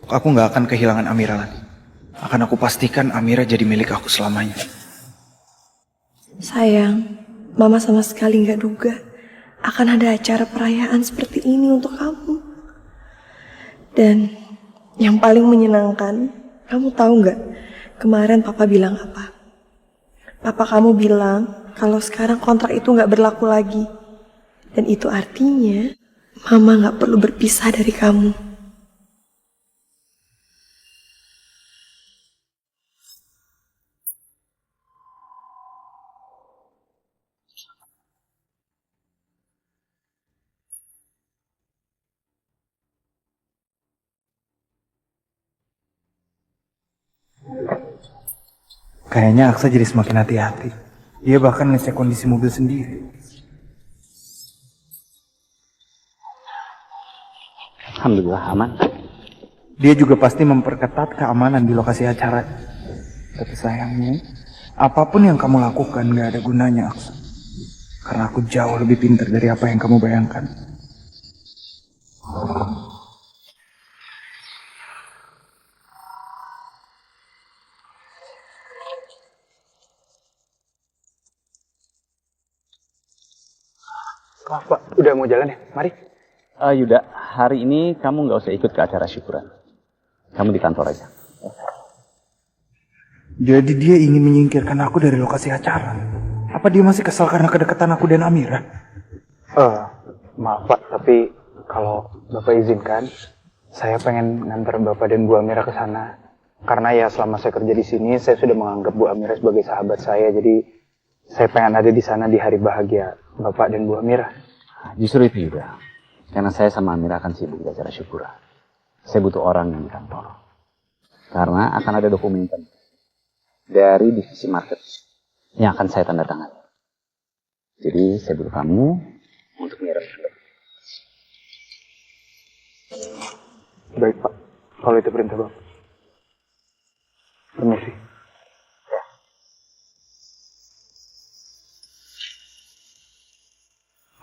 Aku gak akan kehilangan Amira lagi. Akan aku pastikan Amira jadi milik aku selamanya. Sayang, Mama sama sekali gak duga akan ada acara perayaan seperti ini untuk kamu. Dan yang paling menyenangkan, kamu tahu gak kemarin Papa bilang apa? Papa kamu bilang kalau sekarang kontrak itu gak berlaku lagi. Dan itu artinya Mama gak perlu berpisah dari kamu. Kayaknya Aksa jadi semakin hati-hati. Dia bahkan ngecek kondisi mobil sendiri. Alhamdulillah aman. Dia juga pasti memperketat keamanan di lokasi acara. Tapi sayangnya, apapun yang kamu lakukan gak ada gunanya, Aksa. Karena aku jauh lebih pintar dari apa yang kamu bayangkan. Maaf Pak, udah mau jalan ya? Mari. Yuda, hari ini kamu nggak usah ikut ke acara syukuran. Kamu di kantor aja. Jadi dia ingin menyingkirkan aku dari lokasi acara. Apa dia masih kesal karena kedekatan aku dan Amira? Maaf Pak, tapi kalau Bapak izinkan, saya pengen ngantar Bapak dan Bu Amira ke sana. Karena ya selama saya kerja di sini, saya sudah menganggap Bu Amira sebagai sahabat saya. Jadi Saya pengen ada di sana di hari bahagia Bapak dan Bu Amira. Justru itu juga. Karena saya sama Amira akan sibuk di acara syukuran. Saya butuh orang yang di kantor. Karena akan ada dokumen dari divisi market yang akan saya tanda tangan. Jadi saya butuh kamu untuk ngirim. Baik Pak, kalau itu perintah Bapak. Permisi.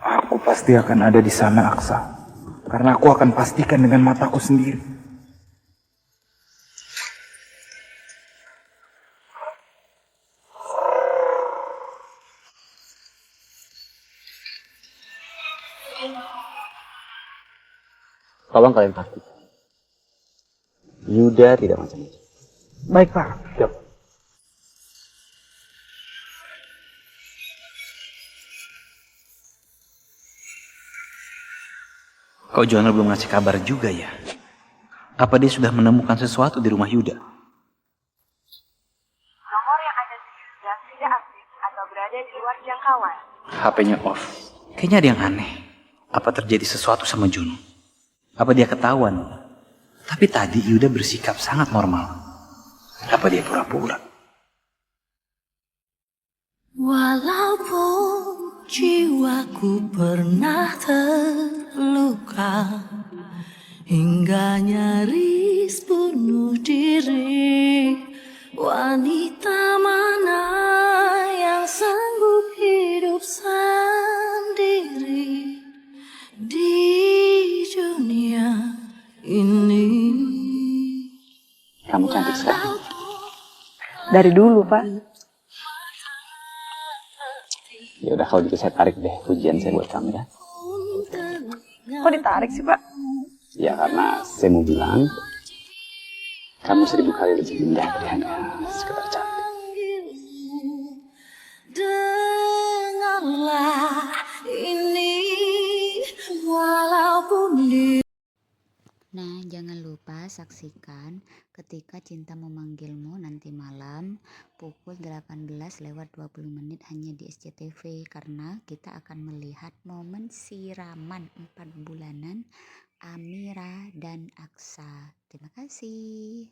Aku pasti akan ada di sana, Aksa. Karena aku akan pastikan dengan mataku sendiri. Tolong kalian pastikan. Yuda tidak macam-macam. Baik, Pak. Siap. Kok Jono belum ngasih kabar juga ya? Apa dia sudah menemukan sesuatu di rumah Yuda? Nomor yang ada di Yuda tidak aktif atau berada di luar jangkauan. HP-nya off. Kayaknya ada yang aneh. Apa terjadi sesuatu sama Jono? Apa dia ketahuan? Tapi tadi Yuda bersikap sangat normal. Apa dia pura-pura? Walaupun jiwaku pernah terluka hingga nyaris bunuh diri, wanita mana yang sanggup hidup sendiri di dunia ini? Kamu cantik sekali. Dari dulu, Pak. Ya udah kalau gitu saya tarik deh pujian saya buat kamu ya. Kok ditarik sih, Pak? Ya karena saya mau bilang kamu 1000 kali lebih indah dari hanya sekedar cantik. Dengarlah ini walaupun di. Nah, jangan lupa saksikan Ketika Cinta Memanggilmu nanti malam pukul 18.20 hanya di SCTV, karena kita akan melihat momen siraman 4 bulanan Amira dan Aksa. Terima kasih.